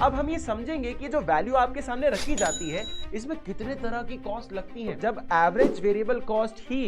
अब हम ये समझेंगे कि जो वैल्यू आपके सामने रखी जाती है इसमें कितने तरह की कॉस्ट लगती है। जब एवरेज वेरिएबल कॉस्ट ही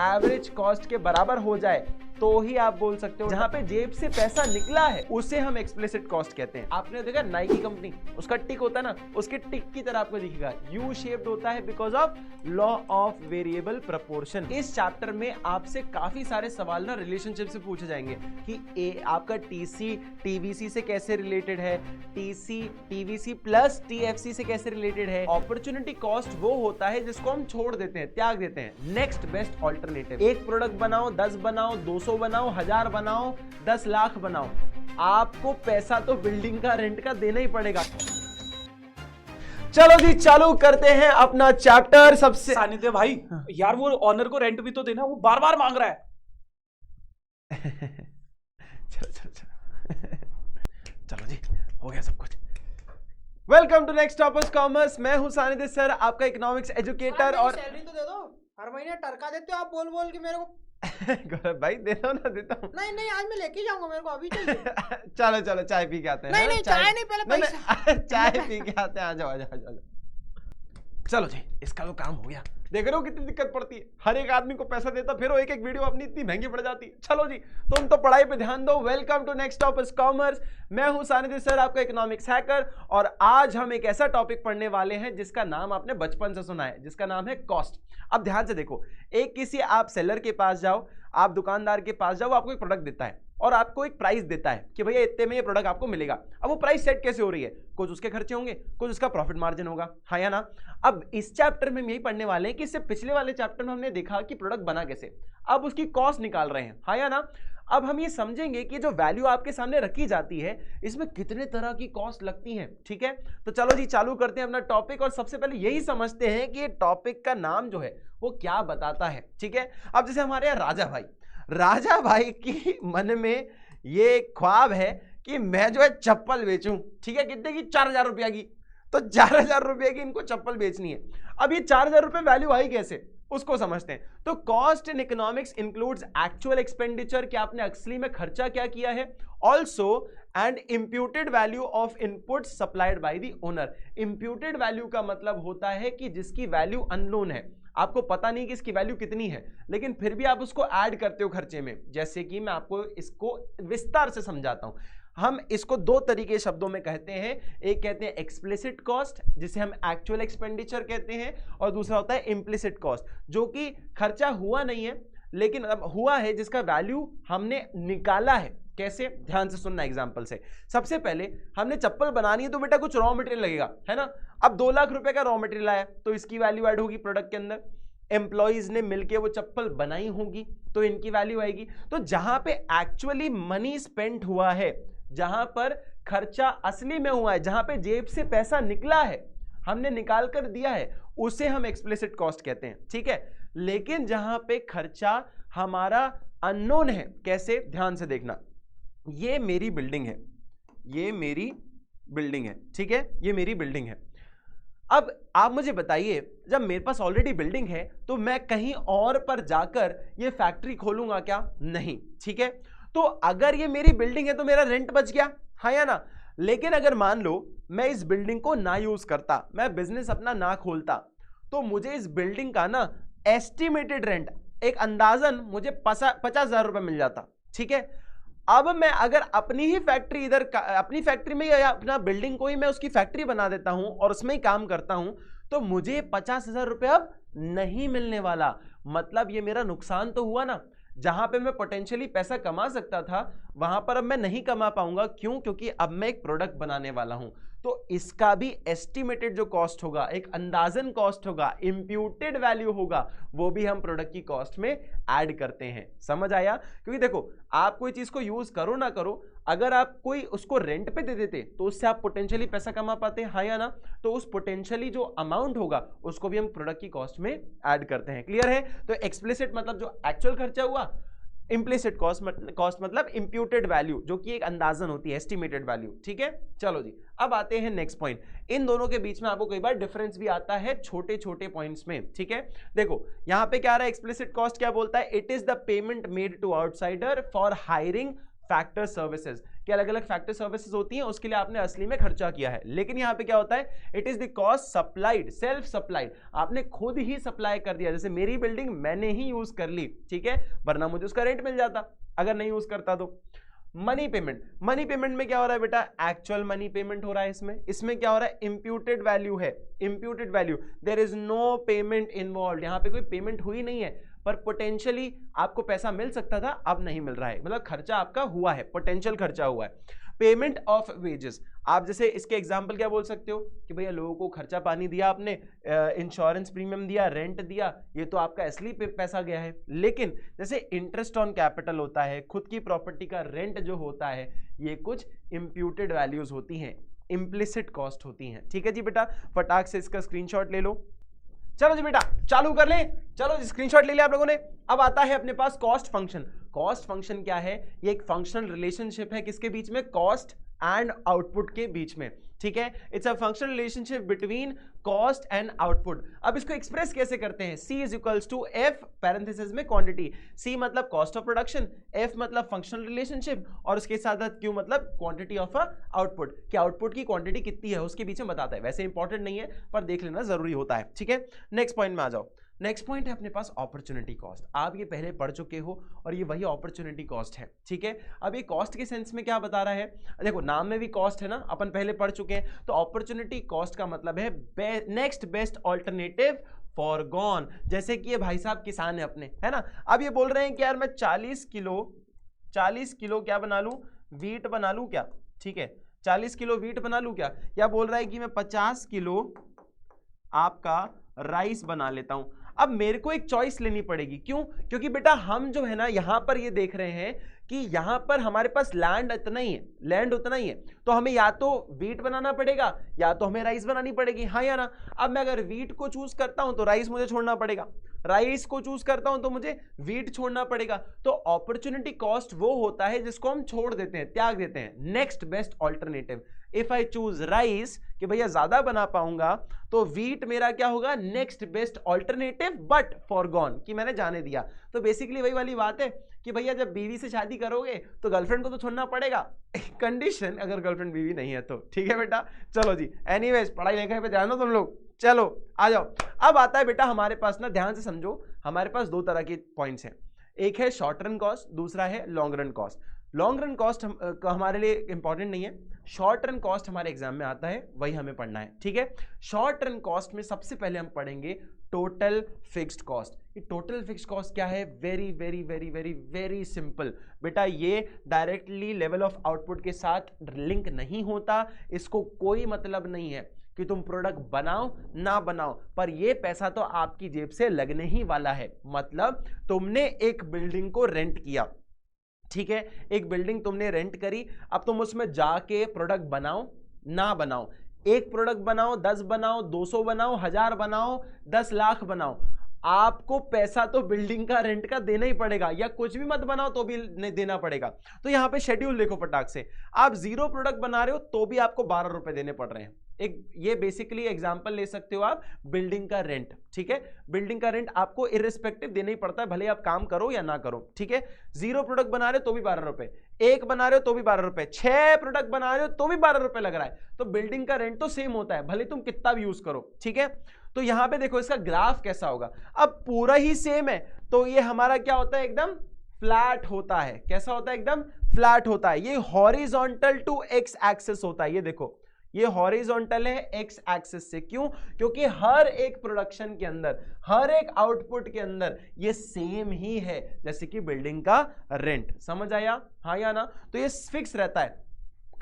एवरेज कॉस्ट के बराबर हो जाए तो ही आप बोल सकते हो जहां पे जेब से पैसा निकला है उसे हम एक्सप्लिसिट कॉस्ट कहते हैं। आपने देखा नाइकी कंपनी, उसका टिक होता है ना, उसके टिक की तरह आपको दिखेगा यू शेप्ड होता है because of law of variable proportion. इस चैप्टर में आपसे काफी सारे सवाल ना रिलेशनशिप से पूछे जाएंगे कि आपका टीसी टीवीसी से कैसे रिलेटेड है, टीसी टीवीसी प्लस टीएफसी से कैसे रिलेटेड है। अपॉर्चुनिटी कॉस्ट वो होता है जिसको हम छोड़ देते हैं, त्याग देते हैं। नेक्स्ट बेस्ट ऑल्टरनेटिव, एक प्रोडक्ट बनाओ, 10 बनाओ, 200 बनाओ, 1000 बनाओ, 10 लाख बनाओ, आपको पैसा तो बिल्डिंग का रेंट का देना ही पड़ेगा। चलो जी चालू करते हैं अपना चैप्टर। सबसे सानिध्य भाई, यार वो ऑनर को रेंट भी तो देना, वो बार बार मांग रहा है। चलो जी, हो गया सब कुछ। Welcome to next toppers commerce. मैं हूं सानिध्य सर, आपका इकोनॉमिक्स एजुकेटर। और सैलरी तो दे दो, हर महीने टरका देते हो आप बोल बोल के मेरे को। गौरव भाई दे दो ना, देता हूँ। नहीं नहीं, आज मैं लेके जाऊंगा, मेरे को अभी चाहिए। चलो चलो चाय पी के आते हैं। नहीं नहीं, चाय नहीं, पहले पैसा। चाय पी के आते हैं, आ जाओ आ जाओ आ जाओ। चलो जी, इसका तो काम हो गया। देख रहे हो कितनी दिक्कत पड़ती है, हर एक आदमी को पैसा देता फिर वो एक एक वीडियो अपनी इतनी महंगी पड़ जाती है। चलो जी, तुम तो पढ़ाई पे ध्यान दो। Welcome to next topic commerce. मैं हूं सानिध्य सर, आपका इकोनॉमिक्स हैकर। और आज हम एक ऐसा टॉपिक पढ़ने वाले हैं जिसका नाम आपने बचपन से सुना है, जिसका नाम है कॉस्ट। अब ध्यान से देखो, एक किसी आप सेलर के पास जाओ, आप दुकानदार के पास जाओ, आपको एक प्रोडक्ट देता है और आपको एक प्राइस देता है कि भैया इतने में ये प्रोडक्ट आपको मिलेगा। अब वो प्राइस सेट कैसे हो रही है, कुछ उसके खर्चे होंगे, कुछ उसका प्रॉफिट मार्जिन होगा, हाँ या ना। अब इस चैप्टर में हम यही पढ़ने वाले हैं कि इससे पिछले वाले चैप्टर में हमने देखा कि प्रोडक्ट बना कैसे, अब उसकी कॉस्ट निकाल रहे हैं, हाँ या ना। अब हम ये समझेंगे कि जो वैल्यू आपके सामने रखी जाती है इसमें कितने तरह की कॉस्ट लगती हैं। ठीक है, तो चलो जी चालू करते हैं अपना टॉपिक। और सबसे पहले यही समझते हैं कि ये टॉपिक का नाम जो है वो क्या बताता है। ठीक है, अब जैसे हमारे यहाँ राजा भाई की मन में ये ख्वाब है कि मैं जो है चप्पल बेचूं। ठीक है, कितने की, 4000 रुपया की। तो 4000 रुपये की इनको चप्पल बेचनी है। अब ये 4000 रुपये वैल्यू आई कैसे, उसको समझते हैं। तो cost in economics includes actual expenditure, कि आपने असली में खर्चा क्या किया है, also and imputed value of input supplied by the owner. Imputed value का मतलब होता है कि जिसकी वैल्यू अननोन है, आपको पता नहीं कि इसकी वैल्यू कितनी है, लेकिन फिर भी आप उसको ऐड करते हो खर्चे में। जैसे कि मैं आपको इसको विस्तार से समझाता हूं। हम इसको दो तरीके शब्दों में कहते हैं, एक कहते हैं एक्सप्लिसिट कॉस्ट जिसे हम एक्चुअल एक्सपेंडिचर कहते हैं, और दूसरा होता है इम्प्लिसिट कॉस्ट जो कि खर्चा हुआ नहीं है लेकिन अब हुआ है, जिसका वैल्यू हमने निकाला है। कैसे, ध्यान से सुनना एग्जांपल से। सबसे पहले हमने चप्पल बनानी है तो बेटा कुछ रॉ मटेरियल लगेगा, है ना। अब 2 लाख रुपए का रॉ मटेरियल आया तो इसकी वैल्यू ऐड होगी प्रोडक्ट के अंदर। एम्प्लॉइज ने मिलकर वो चप्पल बनाई होगी तो इनकी वैल्यू आएगी। तो जहां पे एक्चुअली मनी स्पेंट हुआ है, जहां पर खर्चा असली में हुआ है, जहां पे जेब से पैसा निकला है, हमने निकाल कर दिया है, उसे हम एक्सप्लिसिट कॉस्ट कहते हैं। ठीक है, लेकिन जहां पे खर्चा हमारा अननोन है, कैसे, ध्यान से देखना। ये मेरी बिल्डिंग है, ये मेरी बिल्डिंग है, ठीक है, ये मेरी बिल्डिंग है। अब आप मुझे बताइए, जब मेरे पास ऑलरेडी बिल्डिंग है तो मैं कहीं और पर जाकर ये फैक्ट्री खोलूंगा क्या, नहीं। ठीक है, तो अगर ये मेरी बिल्डिंग है तो मेरा रेंट बच गया, हाँ या ना। लेकिन अगर मान लो मैं इस बिल्डिंग को ना यूज करता, मैं बिजनेस अपना ना खोलता, तो मुझे इस बिल्डिंग का ना एस्टिमेटेड रेंट, एक अंदाजन मुझे 50,000 रुपए मिल जाता। ठीक है, अब मैं अगर अपनी ही फैक्ट्री इधर अपनी फैक्ट्री में या अपना बिल्डिंग को ही मैं उसकी फैक्ट्री बना देता हूं और उसमें ही काम करता हूं, तो मुझे 50,000 रुपए अब नहीं मिलने वाला। मतलब ये मेरा नुकसान तो हुआ ना। जहां पे मैं पोटेंशियली पैसा कमा सकता था वहां पर अब मैं नहीं कमा पाऊंगा। क्यों, क्योंकि अब मैं एक प्रोडक्ट बनाने वाला हूं। तो इसका भी एस्टिमेटेड जो कॉस्ट होगा, एक अंदाजन कॉस्ट होगा, इंप्यूटेड वैल्यू होगा, वो भी हम प्रोडक्ट की कॉस्ट में ऐड करते हैं। समझ आया। क्योंकि देखो, आप कोई चीज को यूज करो ना करो, अगर आप कोई उसको रेंट पे दे देते तो उससे आप पोटेंशियली पैसा कमा पाते हैं, हाँ या ना। तो उस पोटेंशियली जो अमाउंट होगा उसको भी हम प्रोडक्ट की कॉस्ट में ऐड करते हैं। क्लियर है। तो एक्सप्लिसिट मतलब जो एक्चुअल खर्चा हुआ, इम्प्लिसिट कॉस्ट मतलब इंप्यूटेड वैल्यू जो कि एक अंदाजन होती है, एस्टिमेटेड वैल्यू। ठीक है, चलो जी अब आते हैं नेक्स्ट पॉइंट। इन दोनों के बीच में आपको कई बार डिफरेंस भी आता है छोटे छोटे पॉइंट्स में। ठीक है, देखो यहां पे क्या आ रहा है, एक्सप्लिसिट कॉस्ट क्या बोलता है, it is the payment made to outsider for hiring factor services. कि अलग अलग फैक्ट्री सर्विसेज होती हैं, उसके लिए आपने असली में खर्चा किया है। लेकिन यहाँ पे क्या होता है, it is the cost supplied, self supplied, आपने खुद ही सप्लाई कर दिया। जैसे मेरी बिल्डिंग मैंने ही यूज कर ली, ठीक है, वरना मुझे उसका रेंट मिल जाता अगर नहीं यूज करता तो। मनी पेमेंट, मनी पेमेंट में क्या हो रहा है बेटा, एक्चुअल मनी पेमेंट हो रहा है। इसमें क्या हो रहा है, इंप्यूटेड वैल्यू है, imputed value, there is no payment involve, यहां पे कोई पेमेंट हुई नहीं है, पर पोटेंशियली आपको पैसा मिल सकता था, अब नहीं मिल रहा है, मतलब खर्चा आपका हुआ है, पोटेंशियल खर्चा हुआ है। पेमेंट ऑफ वेजेस, आप जैसे इसके एग्जांपल क्या बोल सकते हो कि भैया लोगों को खर्चा पानी दिया आपने, इंश्योरेंस प्रीमियम दिया, रेंट दिया, ये तो आपका असली पैसा गया है। लेकिन जैसे इंटरेस्ट ऑन कैपिटल होता है, खुद की प्रॉपर्टी का रेंट जो होता है, ये कुछ इंप्यूटेड वैल्यूज होती हैं, इम्प्लिसिट कॉस्ट होती हैं। ठीक है जी बेटा, फटाक से इसका स्क्रीनशॉट ले लो। चलो जी बेटा चालू कर ले, चलो जी स्क्रीनशॉट ले लिया आप लोगों ने। अब आता है अपने पास कॉस्ट फंक्शन। कॉस्ट फंक्शन क्या है, ये एक फंक्शनल रिलेशनशिप है किसके बीच में, कॉस्ट एंड आउटपुट के बीच में। ठीक है, it's a functional relationship between cost and output. अब इसको एक्सप्रेस कैसे करते हैं, C is equals to F parenthesis में क्वांटिटी, C मतलब कॉस्ट ऑफ प्रोडक्शन, F मतलब फंक्शनल रिलेशनशिप, और उसके साथ साथ Q मतलब क्वांटिटी ऑफ आउटपुट, कि आउटपुट की क्वांटिटी कितनी है उसके बीच में बताता है। वैसे इंपॉर्टेंट नहीं है पर देख लेना जरूरी होता है। ठीक है, नेक्स्ट पॉइंट में आ जाओ। नेक्स्ट पॉइंट है अपने पास अपॉर्चुनिटी कॉस्ट। आप ये पहले पढ़ चुके हो और ये वही अपॉर्चुनिटी कॉस्ट है। ठीक है, अब ये कॉस्ट के सेंस में क्या बता रहा है, देखो नाम में भी कॉस्ट है ना, अपन पहले पढ़ चुके हैं। तो अपॉर्चुनिटी कॉस्ट का मतलब है नेक्स्ट बेस्ट ऑल्टरनेटिव फॉरगॉन। जैसे कि ये भाई साहब किसान है अपने, है ना, अब ये बोल रहे हैं कि यार मैं 40 किलो क्या बना लूं, वीट बना लूं क्या। ठीक है, 40 किलो वीट बना लूं क्या, या बोल रहा है कि मैं 50 किलो आपका राइस बना लेता हूं। अब मेरे को एक चॉइस लेनी पड़ेगी, क्यों, क्योंकि बेटा हम जो है ना यहां पर ये देख रहे हैं कि यहां पर हमारे पास लैंड उतना ही है, तो हमें या तो वीट बनाना पड़ेगा या तो हमें राइस बनानी पड़ेगी, हाँ या ना। अब मैं अगर वीट को चूज करता हूं तो राइस मुझे छोड़ना पड़ेगा, राइस को चूज करता हूं तो मुझे वीट छोड़ना पड़ेगा। तो अपॉर्चुनिटी कॉस्ट वो होता है जिसको हम छोड़ देते हैं, त्याग देते हैं, next best alternative. If I choose rice कि भैया ज्यादा बना पाऊंगा, तो वीट मेरा क्या होगा, next best alternative but foregone, कि मैंने जाने दिया। तो बेसिकली वही वाली बात है कि भैया जब बीवी से शादी करोगे तो गर्लफ्रेंड को तो छोड़ना पड़ेगा, कंडीशन अगर गर्लफ्रेंड बीवी नहीं है तो। ठीक है बेटा, चलो जी, एनीवेज पढ़ाई लिखाई पे ध्यान दो तुम लोग। चलो आ जाओ, अब आता है बेटा हमारे पास ना, ध्यान से समझो, हमारे पास दो तरह के पॉइंट्स हैं, एक है शॉर्ट रन कॉस्ट, दूसरा है long run cost. Long run cost हमारे लिए इंपॉर्टेंट नहीं है, शॉर्ट रन कॉस्ट हमारे एग्जाम में आता है, वही हमें पढ़ना है। ठीक है, शॉर्ट रन कॉस्ट में सबसे पहले हम पढ़ेंगे टोटल फिक्स्ड कॉस्ट। ये टोटल फिक्स्ड कॉस्ट क्या है, very very very very very simple बेटा, ये डायरेक्टली लेवल ऑफ आउटपुट के साथ लिंक नहीं होता, इसको कोई मतलब नहीं है कि तुम प्रोडक्ट बनाओ ना बनाओ, पर ये पैसा तो आपकी जेब से लगने ही वाला है। मतलब तुमने एक बिल्डिंग को रेंट किया, ठीक है, एक बिल्डिंग तुमने रेंट करी, अब तुम उसमें जाके प्रोडक्ट बनाओ ना बनाओ, एक प्रोडक्ट बनाओ, 10 बनाओ, 200 बनाओ, 1000 बनाओ, 10 लाख बनाओ, आपको पैसा तो बिल्डिंग का रेंट का देना ही पड़ेगा, या कुछ भी मत बनाओ तो भी नहीं देना पड़ेगा। तो यहां पे शेड्यूल देखो फटाक से, आप 0 प्रोडक्ट बना रहे हो तो भी आपको 12 रुपए देने पड़ रहे हैं। एक ये बेसिकली एग्जांपल ले सकते हो आप बिल्डिंग का रेंट। ठीक है, बिल्डिंग का रेंट आपको इररिस्पेक्टिव देना ही पड़ता है, भले आप काम करो या ना करो। ठीक है, 0 प्रोडक्ट बना रहे हो तो भी 12 रुपए, 1 बना रहे हो तो भी 12 रुपए, 6 प्रोडक्ट बना रहे हो तो भी 12 रुपए लग रहा है। तो बिल्डिंग का रेंट तो सेम होता है, भले तुम कितना भी यूज करो। ठीक है, तो यहां पे देखो इसका ग्राफ कैसा होगा, अब पूरा ही सेम है तो ये हमारा क्या होता है, एकदम फ्लैट होता है। कैसा होता है, एकदम फ्लैट होता है। ये हॉरिजॉन्टल टू एक्स एक्सिस होता है, ये देखो ये हॉरिजॉन्टल है एक्स एक्सिस से, क्यों, क्योंकि हर एक प्रोडक्शन के अंदर, हर एक आउटपुट के अंदर ये सेम ही है, जैसे कि बिल्डिंग का रेंट। समझ आया, हाँ या ना, तो ये फिक्स रहता है।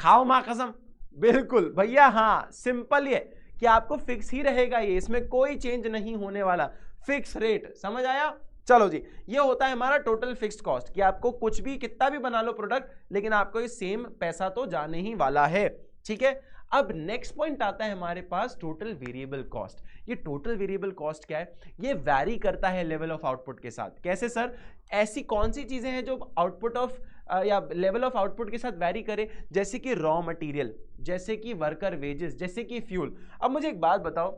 खाओ मां कसम, बिल्कुल भैया, हाँ सिंपल ये कि आपको फिक्स ही रहेगा, ये इसमें कोई चेंज नहीं होने वाला, फिक्स रेट। समझ आया, चलो जी, ये होता है हमारा टोटल फिक्स्ड कॉस्ट, कि आपको कुछ भी कितना भी बना लो प्रोडक्ट, लेकिन आपको ये सेम पैसा तो जाने ही वाला है। ठीक है, अब नेक्स्ट पॉइंट आता है हमारे पास टोटल वेरिएबल कॉस्ट। ये टोटल वेरिएबल कॉस्ट क्या है, ये वैरी करता है लेवल ऑफ आउटपुट के साथ। कैसे सर, ऐसी कौन सी चीजें हैं जो आउटपुट ऑफ या लेवल ऑफ आउटपुट के साथ वैरी करे, जैसे कि रॉ मटेरियल, जैसे कि वर्कर वेजेस, जैसे कि फ्यूल। अब मुझे एक बात बताओ,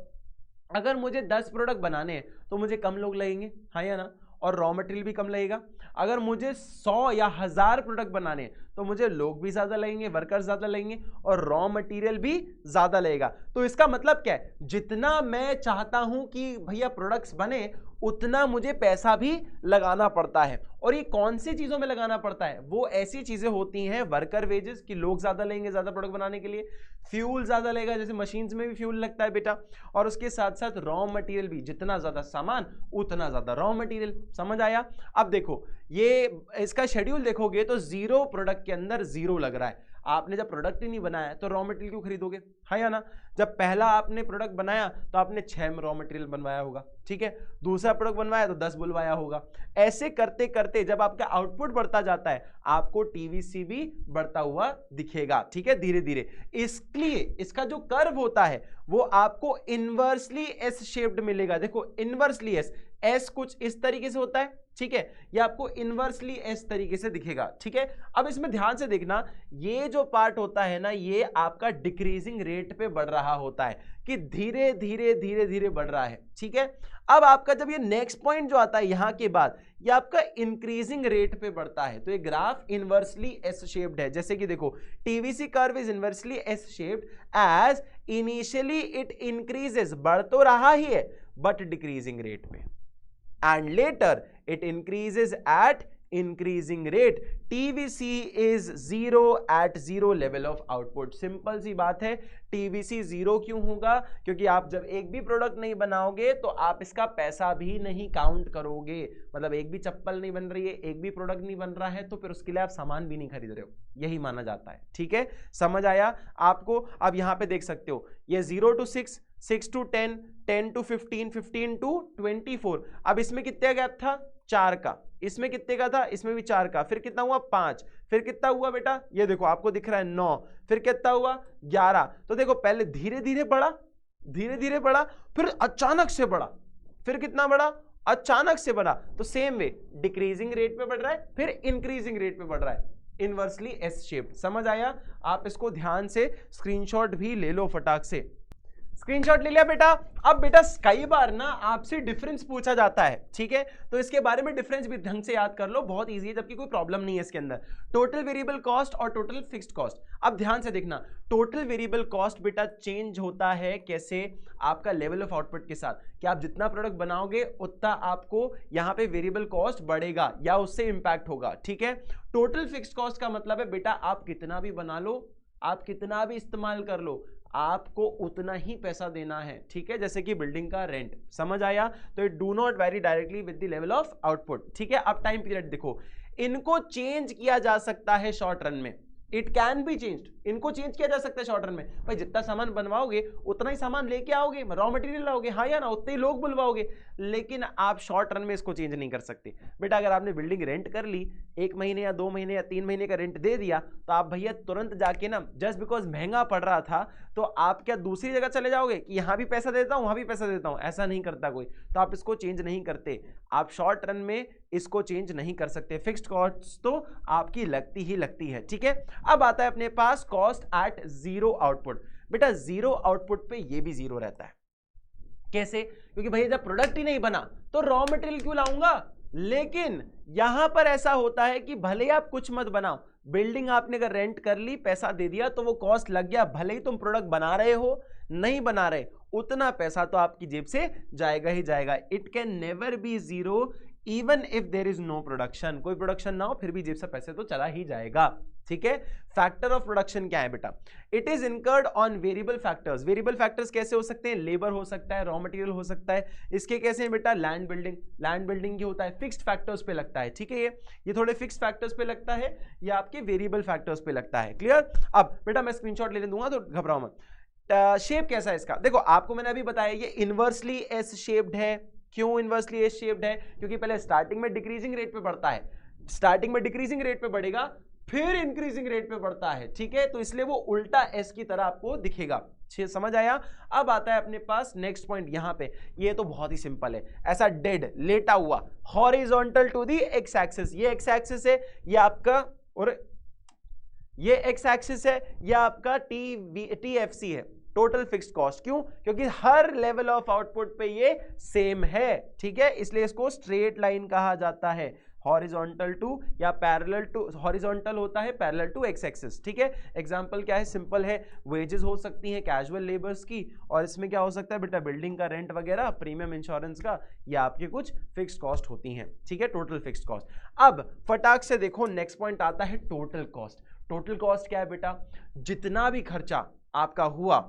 अगर मुझे 10 प्रोडक्ट बनाने हैं तो मुझे कम लोग लगेंगे, हाँ या ना, और रॉ मटेरियल भी कम लगेगा। अगर मुझे 100 या 1000 प्रोडक्ट बनाने हैं तो मुझे लोग भी ज्यादा लगेंगे, वर्कर्स ज्यादा लगेंगे और रॉ मटेरियल भी ज्यादा लगेगा। तो इसका मतलब क्या है, जितना मैं चाहता हूं कि भैया प्रोडक्ट्स बने उतना मुझे पैसा भी लगाना पड़ता है। और ये कौन सी चीजों में लगाना पड़ता है, वो ऐसी चीजें होती हैं वर्कर वेजेस कि लोग ज्यादा लेंगे ज्यादा प्रोडक्ट बनाने के लिए, फ्यूल ज्यादा लेगा जैसे मशीन्स में भी फ्यूल लगता है बेटा, और उसके साथ साथ रॉ मटेरियल भी, जितना ज्यादा सामान उतना ज्यादा रॉ मटेरियल। समझ आया? अब देखो ये इसका शेड्यूल देखोगे तो 0 प्रोडक्ट के अंदर 0 लग रहा है। आपने जब प्रोडक्ट ही नहीं बनाया तो रॉ मटेरियल क्यों खरीदोगे, है या ना? जब पहला आपने प्रोडक्ट बनाया तो आपने 6 रॉ मटेरियल बनवाया होगा, ठीक है, दूसरा प्रोडक्ट बनवाया तो 10 बुलवाया होगा। ऐसे करते करते जब आपका आउटपुट बढ़ता जाता है आपको टीवीसी भी बढ़ता हुआ दिखेगा, ठीक है, धीरे धीरे। इसलिए इसका जो कर्व होता है वो आपको इनवर्सली एस शेप्ड मिलेगा। देखो इनवर्सली एस कुछ इस तरीके से होता है, ठीक है, ये आपको इनवर्सली एस तरीके से दिखेगा, ठीक है। अब इसमें ध्यान से देखना, ये जो पार्ट होता है ना ये आपका डिक्रीजिंग रेट पे बढ़ रहा होता है कि धीरे धीरे धीरे धीरे बढ़ रहा है, ठीक है। अब आपका जब ये नेक्स्ट पॉइंट जो आता है यहां के बाद ये आपका इंक्रीजिंग रेट पे बढ़ता है, तो ये ग्राफ इनवर्सली एस शेप्ड है। जैसे कि देखो TVC curve is inversely S shaped as initially it increases, बढ़ तो रहा ही है बट डिक्रीजिंग रेट में, and later it increases at increasing rate. TVC is 0 at 0 level of output. Simple सी बात है, TVC 0 क्यों होगा? क्योंकि आप जब एक भी प्रोडक्ट नहीं बनाओगे तो आप इसका पैसा भी नहीं काउंट करोगे। मतलब एक भी चप्पल नहीं बन रही है, एक भी प्रोडक्ट नहीं बन रहा है तो फिर उसके लिए आप सामान भी नहीं खरीद रहे हो, यही माना जाता है, ठीक है। समझ आया आपको? अब यहां पे देख सकते हो ये 0 to 6, 6 to 10, 10 to 15, 15 to 24। अब इसमें कितने गैप था? 4 का। इसमें कितने का था? इसमें भी 4 का। फिर कितना हुआ? 5। फिर कितना हुआ बेटा? ये देखो आपको दिख रहा है 9। फिर कितना हुआ? 11। तो देखो पहले धीरे धीरे बढ़ा, धीरे धीरे बढ़ा, फिर अचानक से बढ़ा, फिर कितना बढ़ा? अचानक से बढ़ा। तो सेम वे डिक्रीजिंग रेट पे बढ़ रहा है फिर इंक्रीजिंग रेट पे बढ़ रहा है, इनवर्सली एस शेप्ड। समझ आया? आप इसको ध्यान से स्क्रीनशॉट भी ले लो फटाक से। स्क्रीनशॉट ले लिया बेटा? अब बेटा कई बार ना आपसे डिफरेंस पूछा जाता है, ठीक है, तो इसके बारे में डिफरेंस भी ढंग से याद कर लो, बहुत इजी है, जबकि कोई प्रॉब्लम नहीं है इसके अंदर। टोटल वेरिएबल कॉस्ट और टोटल फिक्स्ड कॉस्ट। अब ध्यान से देखना, टोटल वेरिएबल कॉस्ट बेटा चेंज होता है कैसे? आपका लेवल ऑफ आउटपुट के साथ, कि आप जितना प्रोडक्ट बनाओगे उतना आपको यहाँ पे वेरिएबल कॉस्ट बढ़ेगा या उससे इंपैक्ट होगा, ठीक है। टोटल फिक्स्ड कॉस्ट का मतलब है बेटा आप कितना भी बना लो, आप कितना भी इस्तेमाल कर लो, आपको उतना ही पैसा देना है, ठीक है, जैसे कि बिल्डिंग का रेंट। समझ आया? तो it do not very directly with the level of output, ठीक है। अब टाइम पीरियड देखो, इनको चेंज किया जा सकता है शॉर्ट रन में, इट कैन बी चेंज्ड, इनको चेंज किया जा सकता है शॉर्ट रन में। भाई जितना सामान बनवाओगे उतना ही सामान लेके आओगे, रॉ मटेरियल लाओगे, हाँ या ना, उतने ही लोग बुलवाओगे, लेकिन आप शॉर्ट रन में इसको चेंज नहीं कर सकते बेटा। अगर आपने बिल्डिंग रेंट कर ली, 1 महीने या 2 महीने या 3 महीने का रेंट दे दिया, तो आप भैया तुरंत जाके ना, जस्ट बिकॉज महंगा पड़ रहा था तो आप क्या दूसरी जगह चले जाओगे कि यहाँ भी पैसा देता हूँ वहां भी पैसा देता हूँ? ऐसा नहीं करता कोई, तो आप इसको चेंज नहीं करते, आप शॉर्ट रन में इसको चेंज नहीं कर सकते। फिक्स्ड कॉस्ट तो आपकी लगती ही लगती है, ठीक है। अब आता है अपने पास कॉस्ट एट 0 आउटपुट। बेटा 0 आउटपुट पे ये भी 0 रहता है। कैसे? क्योंकि भैया जब प्रोडक्ट ही नहीं बना तो रॉ मटेरियल क्यों लाऊंगा? लेकिन यहां पर ऐसा होता है कि भले ही आप कुछ मत बनाओ, बिल्डिंग आपने अगर रेंट कर ली, पैसा दे दिया तो वो कॉस्ट लग गया, भले ही तुम प्रोडक्ट बना रहे हो नहीं बना रहे, उतना पैसा तो आपकी जेब से जाएगा ही जाएगा। It can never be 0 even if there is no production. कोई प्रोडक्शन ना हो फिर भी जेब से पैसे तो चला ही जाएगा, ठीक है। फैक्टर ऑफ प्रोडक्शन क्या है बेटा? It is incurred on variable factors. Variable factors कैसे हो सकते हैं? लेबर हो सकता है, रॉ मटेरियल हो सकता है। इसके कैसे हैं बेटा? Land building. लैंड बिल्डिंग की होता है फिक्स्ड फैक्टर्स पे लगता है, ठीक है। ये थोड़े फिक्स्ड फैक्टर्स पे लगता है, ये आपके वेरिएबल फैक्टर्स पे लगता है। क्लियर? अब बेटा मैं स्क्रीनशॉट लेने दूंगा तो घबराओ मत। शेप कैसा है इसका? देखो आपको मैंने अभी बताया ये इनवर्सली एस शेप्ड है। क्यों इनवर्सली एस शेप्ड है? क्योंकि पहले स्टार्टिंग में डिक्रीजिंग रेट पे बढ़ता है, स्टार्टिंग में डिक्रीजिंग रेट पे बढ़ेगा फिर इंक्रीजिंग रेट पे बढ़ता है, ठीक है, तो इसलिए वो उल्टा एस की तरह आपको दिखेगा। समझ आया? अब आता है अपने पास नेक्स्ट पॉइंट यहां पे, ये तो बहुत ही सिंपल है, ऐसा डेड लेटा हुआ horizontal to the X axis. ये एक्स एक्सिस है, ये आपका, और ये एक्स एक्सिस है, ये आपका TFC है, टोटल फिक्स्ड कॉस्ट। क्यों? क्योंकि हर लेवल ऑफ आउटपुट पे ये सेम है, ठीक है, इसलिए इसको स्ट्रेट लाइन कहा जाता है। हॉरिजॉन्टल टू या पैरेलल टू, हॉरिजॉन्टल होता है पैरेलल टू एक्स एक्सिस, ठीक है। एग्जांपल क्या है? सिंपल है, वेजेस हो सकती हैं कैजुअल लेबर्स की, और इसमें क्या हो सकता है बेटा? बिल्डिंग का रेंट वगैरह, प्रीमियम इंश्योरेंस का, या आपकी कुछ फिक्स्ड कॉस्ट होती हैं, ठीक है, टोटल फिक्स्ड कॉस्ट। अब फटाक से देखो नेक्स्ट पॉइंट आता है टोटल कॉस्ट। टोटल कॉस्ट क्या है बेटा? जितना भी खर्चा आपका हुआ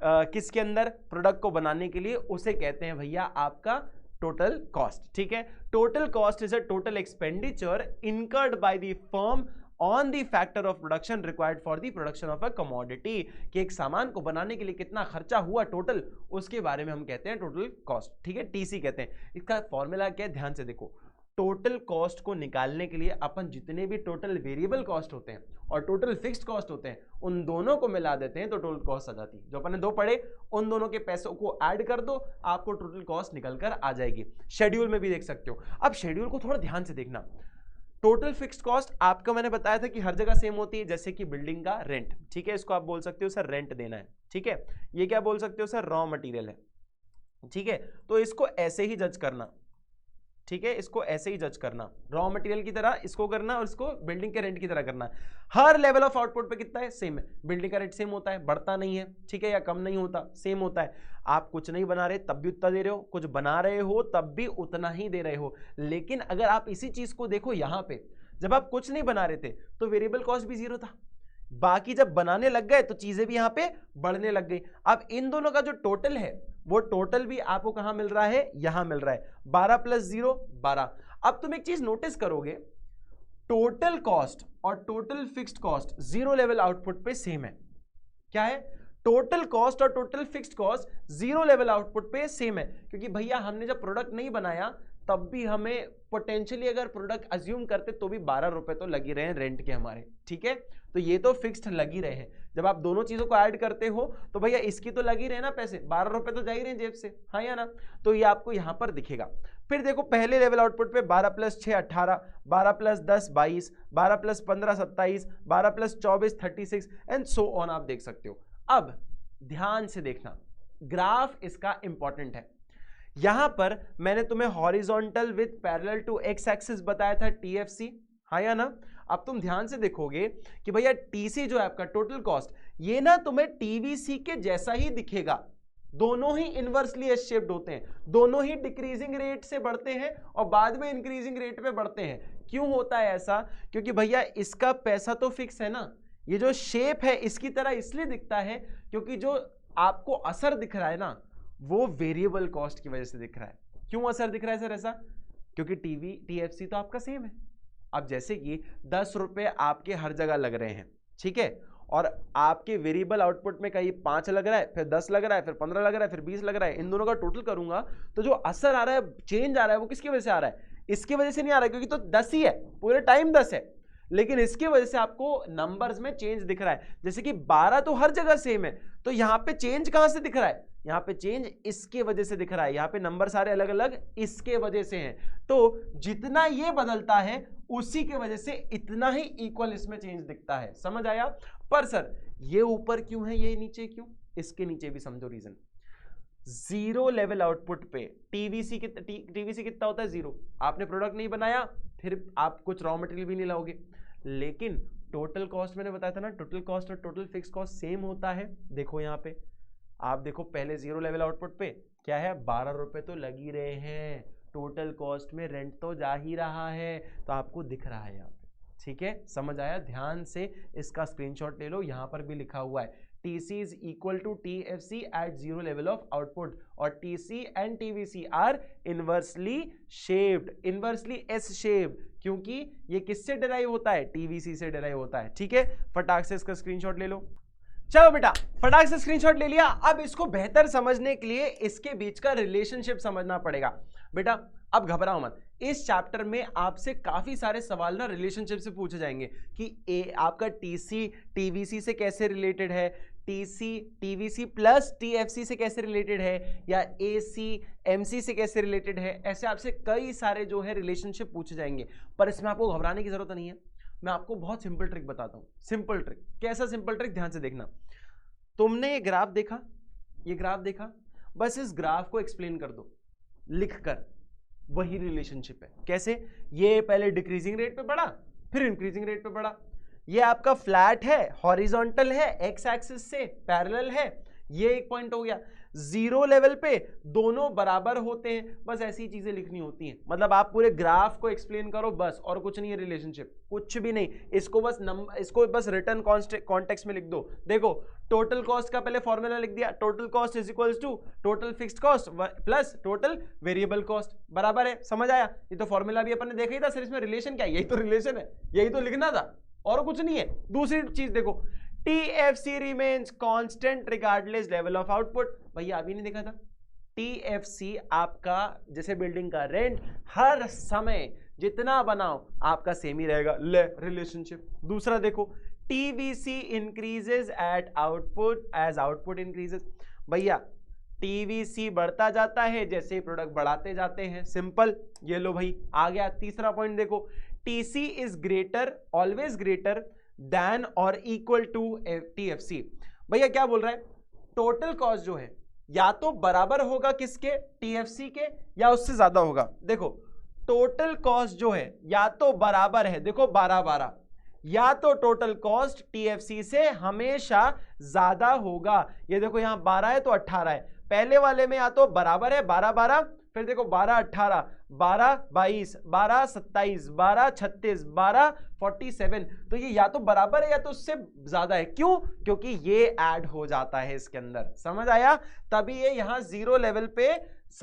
किसके अंदर? प्रोडक्ट को बनाने के लिए, उसे कहते हैं भैया आपका टोटल कॉस्ट, ठीक है। Total cost is a total expenditure incurred by the firm on the factor of production required for the production of a commodity, कि एक सामान को बनाने के लिए कितना खर्चा हुआ टोटल, उसके बारे में हम कहते हैं टोटल कॉस्ट, ठीक है, टीसी कहते हैं। इसका फॉर्मूला क्या है? ध्यान से देखो, टोटल कॉस्ट को निकालने के लिए अपन जितने भी टोटल वेरिएबल कॉस्ट होते हैं और टोटल फिक्स्ड कॉस्ट होते हैं, उन दोनों को मिला देते हैं तो टोटल कॉस्ट आ जाती है। जो अपन ने दो पढ़े, उन दोनों के पैसों को ऐड कर दो, आपको टोटल कॉस्ट निकल कर आ जाएगी। शेड्यूल में भी देख सकते हो। अब शेड्यूल को थोड़ा ध्यान से देखना। टोटल फिक्स्ड कॉस्ट आपको मैंने बताया था कि हर जगह सेम होती है, जैसे कि बिल्डिंग का रेंट, ठीक है, इसको आप बोल सकते हो सर रेंट देना है, ठीक है। ये क्या बोल सकते हो सर? रॉ मटेरियल है, ठीक है। तो इसको ऐसे ही जज करना, ठीक है, इसको ऐसे ही जज करना, रॉ मटेरियल की तरह इसको करना और इसको बिल्डिंग के रेंट की तरह करना। हर लेवल ऑफ आउटपुट पे कितना है? सेम है। बिल्डिंग का रेंट सेम होता है, बढ़ता नहीं है, ठीक है, या कम नहीं होता, सेम होता है। आप कुछ नहीं बना रहे तब भी उतना दे रहे हो, कुछ बना रहे हो तब भी उतना ही दे रहे हो। लेकिन अगर आप इसी चीज को देखो यहाँ पे, जब आप कुछ नहीं बना रहे थे तो वेरिएबल कॉस्ट भी जीरो था, बाकी जब बनाने लग गए तो चीजें भी यहाँ पे बढ़ने लग गई। अब इन दोनों का जो टोटल है वो टोटल भी आपको कहां मिल रहा है? यहां मिल रहा है, 12 प्लस 0 12। अब तुम एक चीज नोटिस करोगे, टोटल कॉस्ट और total fixed cost zero level output पे सेम है। क्या है? टोटल कॉस्ट और total fixed cost zero level output पे सेम है, क्योंकि भैया हमने जब प्रोडक्ट नहीं बनाया तब भी हमें पोटेंशियली अगर प्रोडक्ट अज्यूम करते तो भी 12 रुपए तो लगी रहे हैं रेंट के हमारे, ठीक है। तो ये तो फिक्स्ड लगी रहे हैं। जब आप दोनों चीजों को ऐड करते हो तो भैया इसकी तो लगी रहे ना पैसे, 12 रुपए तो जा ही रहे हैं जेब से, हाँ या ना। तो ये आपको यहां पर दिखेगा। फिर देखो पहले लेवल आउटपुट पे 12 plus 6 18, 12 plus 10 22, 12 plus 15 27, 12 plus 24 36 and so on, आप देख सकते हो। अब ध्यान से देखना, ग्राफ इसका इंपॉर्टेंट है। यहां पर मैंने तुम्हें horizontal with parallel to X axis बताया था, टीएफसी, हाँ या ना। अब तुम ध्यान से देखोगे कि भैया टीसी जो है आपका टोटल कॉस्ट, ये ना तुम्हें टीवीसी के जैसा ही दिखेगा। दोनों ही इनवर्सली एस शेप्ड होते हैं, दोनों ही डिक्रीजिंग रेट से बढ़ते हैं और बाद में इंक्रीजिंग रेट पे बढ़ते हैं। क्यों होता है ऐसा? क्योंकि भैया इसका पैसा तो फिक्स है ना, ये जो शेप है इसकी तरह इसलिए दिखता है क्योंकि जो आपको असर दिख रहा है ना वो वेरिएबल कॉस्ट की वजह से दिख रहा है। क्यों असर दिख रहा है सर ऐसा? क्योंकि टीएफसी तो आपका सेम है। अब जैसे कि 10 रुपए आपके हर जगह लग रहे हैं, ठीक है, और आपके वेरिएबल आउटपुट में कहीं 5 लग रहा है, फिर 10 लग रहा है, फिर 15 लग रहा है, फिर 20 लग रहा है, इन दोनों का टोटल करूंगा तो जो असर आ रहा है, चेंज आ रहा है, वो किसकी वजह से आ रहा है? इसकी वजह से नहीं आ रहा है, क्योंकि तो 10 ही है, पूरे टाइम 10 है, लेकिन इसकी वजह से आपको नंबर्स में चेंज दिख रहा है। जैसे कि 12 तो हर जगह सेम है, तो यहां पे चेंज कहां से दिख रहा है? यहां पे चेंज इसके वजह से दिख रहा है, यहां पे नंबर सारे अलग अलग इसके वजह से हैं। तो जितना ये बदलता है उसी के वजह से इतना ही इक्वल इसमें चेंज दिखता है। समझ आया? पर सर ये ऊपर क्यों है, ये नीचे क्यों? इसके नीचे भी समझो रीजन। जीरो लेवल आउटपुट पे टीवीसी कितना होता है? जीरो। आपने प्रोडक्ट नहीं बनाया, फिर आप कुछ रॉ मटेरियल भी नहीं लाओगे। लेकिन टोटल कॉस्ट मैंने बताया था ना, टोटल कॉस्ट और टोटल फिक्स कॉस्ट सेम होता है। देखो यहाँ पे आप देखो, पहले जीरो लेवल आउटपुट पे क्या है? 12 रुपए तो लग ही रहे हैं, टोटल कॉस्ट में रेंट तो जा ही रहा है, तो आपको दिख रहा है यहाँ पे, ठीक है। समझ आया? ध्यान से इसका स्क्रीनशॉट ले लो, यहाँ पर भी लिखा हुआ है TC is equal to TFC at zero level of output, और TC and TVC are inversely shaped, inversely S shaped, क्योंकि ये किससे डिराइव होता है? TVC से डिराइव होता है, ठीक है। फटाक से इसका स्क्रीनशॉट ले लो। चलो बेटा, फटाक से स्क्रीनशॉट ले लिया। अब इसको बेहतर समझने के लिए इसके बीच का रिलेशनशिप समझना पड़ेगा। बेटा अब घबराओ मत, इस चैप्टर में आपसे काफी सारे सवाल ना रिलेशनशिप से पूछे जाएंगे कि आपका टीसी टीवीसी से कैसे रिलेटेड है, टीसी टीवीसी प्लस टीएफसी से कैसे रिलेटेड है, या एसी एमसी से कैसे रिलेटेड है। ऐसे आपसे कई सारे जो है रिलेशनशिप पूछे जाएंगे, पर इसमें आपको घबराने की जरूरत नहीं है। मैं आपको बहुत सिंपल ट्रिक बताता हूँ। सिंपल ट्रिक, कैसा सिंपल ट्रिक? ध्यान से देखना। तुमने ये ग्राफ देखा, ये ग्राफ देखा, बस इस ग्राफ को एक्सप्लेन कर दो लिखकर, वही रिलेशनशिप है। कैसे? ये पहले डिक्रीजिंग रेट पे बढ़ा, फिर इंक्रीजिंग रेट पे बढ़ा। ये आपका फ्लैट है, हॉरिजॉन्टल है, एक्स एक्सिस से पैरेलल है, ये एक पॉइंट हो गया। जीरो लेवल पे दोनों बराबर होते हैं, बस ऐसी चीजें लिखनी होती हैं। मतलब आप पूरे ग्राफ को एक्सप्लेन करो बस, और कुछ नहीं है रिलेशनशिप, कुछ भी नहीं। इसको बस रिटर्न कॉन्टेक्स्ट में लिख दो। देखो टोटल कॉस्ट का पहले फॉर्मूला लिख दिया, total cost is equals to total fixed cost plus total variable cost, बराबर है। समझ आया? ये तो फॉर्मूला भी अपन ने देखा ही था सर, इसमें रिलेशन क्या है? यही तो रिलेशन है, यही तो लिखना था, और कुछ नहीं है। दूसरी चीज देखो, TFC remains constant regardless level of output। भैया अभी नहीं देखा था? TFC आपका जैसे बिल्डिंग का रेंट हर समय जितना बनाओ आपका सेम ही रहेगा, ले रिलेशनशिप। दूसरा देखो, TVC increases at output as output increases। भैया TVC बढ़ता जाता है जैसे प्रोडक्ट बढ़ाते जाते हैं, सिंपल। ये लो भाई आ गया। तीसरा पॉइंट देखो, TC is greater, always greater than or equal to TFC। भैया क्या बोल रहा है? टोटल कॉस्ट जो है या तो बराबर होगा किसके? TFC के, या उससे ज्यादा होगा। देखो टोटल कॉस्ट जो है या तो बराबर है, देखो 12-12, या तो टोटल कॉस्ट TFC से हमेशा ज्यादा होगा। ये देखो यहां 12 है तो 18 है, पहले वाले में या तो बराबर है 12-12, फिर देखो 12-18, 12-22, 12-27, 12-36, 12-47, तो ये या तो बराबर है या तो उससे ज्यादा है। क्यों? क्योंकि ये ऐड हो जाता है इसके अंदर। समझ आया? तभी ये यहां जीरो लेवल पे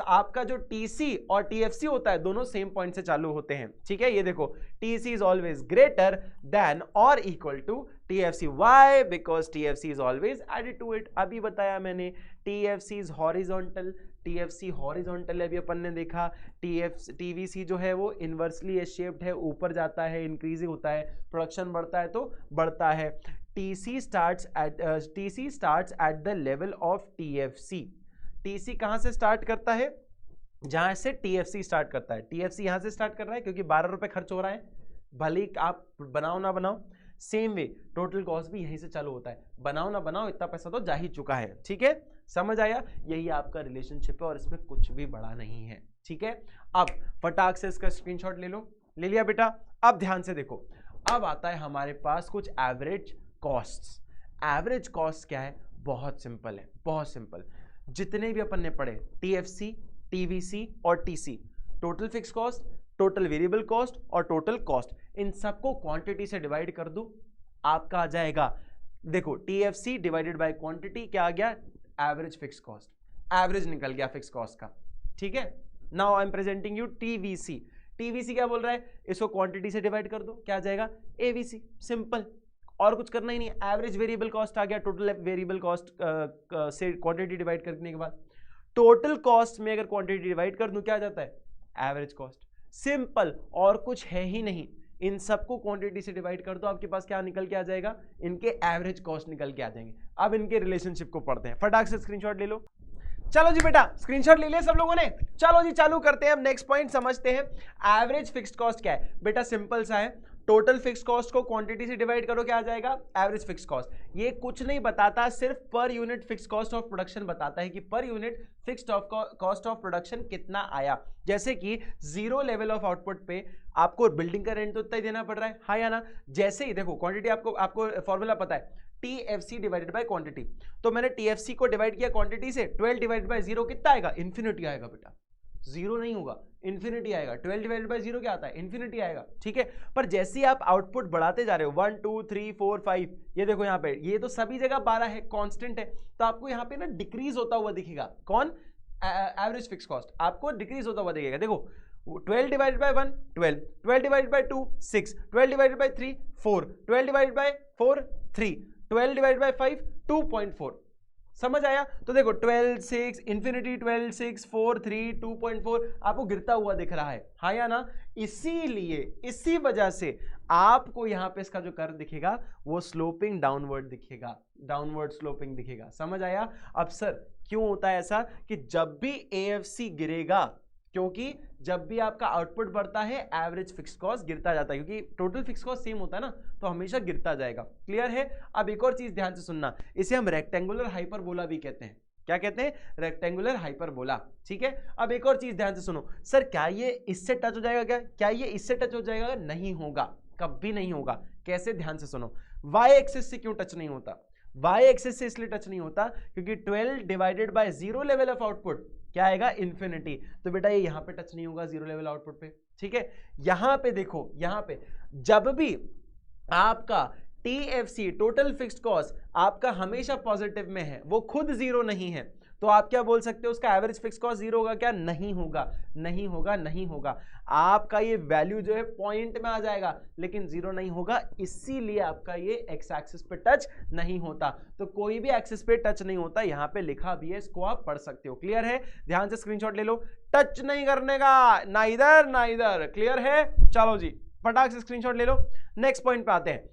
आपका जो TC और TFC होता है दोनों सेम पॉइंट से चालू होते हैं। ठीक है, ये देखो TC is always greater than और equal to TFC। Why? Because TFC is always added to it. अभी बताया मैंने, TFC is horizontal, TFC horizontal है, अभी अपन ने देखा। TVC जो है वो इनवर्सली एस शेप्ड है, ऊपर जाता है, इंक्रीजिंग होता है, प्रोडक्शन बढ़ता है तो बढ़ता है। TC starts at the level of TFC। TC कहां से स्टार्ट करता है? जहां से TFC स्टार्ट करता है। TFC यहां से स्टार्ट कर रहा है क्योंकि 12 रुपए खर्च हो रहा है, भले आप बनाओ ना बनाओ। सेम वे टोटल कॉस्ट भी यहीं से चालू होता है, बनाओ ना बनाओ इतना पैसा तो जा ही चुका है। ठीक है, समझ आया? यही आपका रिलेशनशिप है और इसमें कुछ भी बड़ा नहीं है। ठीक है, अब फटाक से इसका स्क्रीनशॉट ले लो। ले लिया बेटा? अब ध्यान से देखो, अब आता है हमारे पास कुछ एवरेज कॉस्ट्स। एवरेज कॉस्ट क्या है? बहुत सिंपल है, बहुत सिंपल। जितने भी अपन ने पढ़े TFC, TVC और TC, total fix cost, total variable cost और टोटल कॉस्ट, इन सबको क्वांटिटी से डिवाइड कर दो, आपका आ जाएगा। देखो TFC डिवाइडेड बाय क्वांटिटी क्या आ गया? एवरेज फिक्स कॉस्ट, एवरेज निकल गया फिक्स कॉस्ट का। ठीक है, now I am presenting you TVC। TVC क्या बोल रहा है? इसको क्वांटिटी से डिवाइड कर दो, क्या आ जाएगा? AVC। सिंपल, और कुछ करना ही नहीं। एवरेज वेरिएबल कॉस्ट आ गया, टोटल वेरिएबल कॉस्ट से क्वांटिटी डिवाइड करने के बाद टोटल कॉस्ट में अगर क्वांटिटी डिवाइड कर दूं क्या आ जाता है? Average cost. सिंपल, और कुछ है ही नहीं। इन सबको क्वांटिटी से डिवाइड कर दो, आपके पास क्या निकल के आ जाएगा? इनके एवरेज कॉस्ट निकल के आ जाएंगे। अब इनके रिलेशनशिप को पढ़ते हैं, फटाक से स्क्रीनशॉट ले लो। चलो जी बेटा, स्क्रीनशॉट ले लिया सब लोगों ने? चलो जी चालू करते हैं, अब नेक्स्ट पॉइंट समझते हैं। एवरेज फिक्स्ड कॉस्ट क्या है? बेटा सिंपल सा है, टोटल फिक्स कॉस्ट को क्वांटिटी से डिवाइड करो, क्या आ जाएगा? Average fix cost. ये कुछ नहीं बताता, सिर्फ per unit fix cost of production बताता है कि per unit fixed cost of production कितना आया। जैसे कि जीरो लेवल ऑफ आउटपुट पे आपको बिल्डिंग का रेंट तो उतना ही देना पड़ रहा है, हाँ या ना? जैसे ही देखो क्वांटिटी, आपको फॉर्मूला पता है TFC डिवाइडेड बाय क्वांटिटी, तो मैंने TFC को डिवाइड किया क्वांटिटी से, 12 डिवाइडेड बाय 0 कितना आएगा? इन्फिनिटी आएगा बेटा, जीरो नहीं होगा, इन्फिनिटी आएगा। 12 डिवाइडेड बाय 0 क्या आता है? इन्फिनिटी आएगा। ठीक है, पर जैसे ही आप आउटपुट बढ़ाते जा रहे हो 1 2 3 4 5, ये देखो यहाँ पे, ये तो सभी जगह 12 है, कांस्टेंट है, तो आपको यहाँ पे ना डिक्रीज होता हुआ दिखेगा। कौन? एवरेज फिक्स कॉस्ट आपको डिक्रीज होता हुआ दिखेगा। देखो 12 divided by 1 12, 12 divided by 2 6, 12 divided by 3 4, 12 divided by 4 3, 12 divided by 5 2.4। समझ आया? तो देखो 12 6 इन्फिनिटी, 12 6 4 3 2.4 आपको गिरता हुआ दिख रहा है, हाँ या ना? इसीलिए, इसी वजह से आपको यहाँ पे इसका जो कर्व दिखेगा वो स्लोपिंग डाउनवर्ड दिखेगा, डाउनवर्ड स्लोपिंग दिखेगा। समझ आया? अब सर क्यों होता है ऐसा कि जब भी AFC गिरेगा क्योंकि जब भी आपका आउटपुट बढ़ता है एवरेज फिक्स कॉस्ट गिरता जाता है, क्योंकि टोटल फिक्स कॉस्ट सेम होता है ना, तो हमेशा गिरता जाएगा। क्लियर है? अब एक और चीज ध्यान से सुनना, इसे हम रेक्टेंगुलर हाइपरबोला भी कहते हैं। क्या कहते हैं? Rectangular hyperbola. ठीक है, अब एक और चीज ध्यान से सुनो, सर क्या ये इससे टच हो जाएगा? क्या ये इससे टच हो जाएगा? नहीं होगा, कभी नहीं होगा। कैसे? ध्यान से सुनो, वाई एक्सिस से क्यों टच नहीं होता? वाई एक्सिस से इसलिए टच नहीं होता क्योंकि 12 divided by zero level of output क्या आएगा? इन्फिनिटी। तो बेटा ये यहां पे टच नहीं होगा जीरो लेवल आउटपुट पे। ठीक है, यहां पे देखो, यहां पे जब भी आपका TFC टोटल फिक्स्ड कॉस्ट आपका हमेशा पॉजिटिव में है, वो खुद जीरो नहीं है, तो आप क्या बोल सकते हो? उसका एवरेज फिक्स कॉस्ट जीरो होगा क्या? नहीं होगा, नहीं होगा, नहीं होगा। आपका ये वैल्यू जो है पॉइंट में आ जाएगा लेकिन जीरो नहीं होगा, इसीलिए आपका ये एक्स एक्सिस पे टच नहीं होता। तो कोई भी एक्सिस पे टच नहीं होता, यहां पे लिखा भी है, इसको आप पढ़ सकते हो। क्लियर है? ध्यान से स्क्रीनशॉट ले लो, टच नहीं करने का, ना इधर ना इधर। क्लियर है? चलो जी, फटाक से स्क्रीनशॉट ले लो। नेक्स्ट पॉइंट पे आते हैं,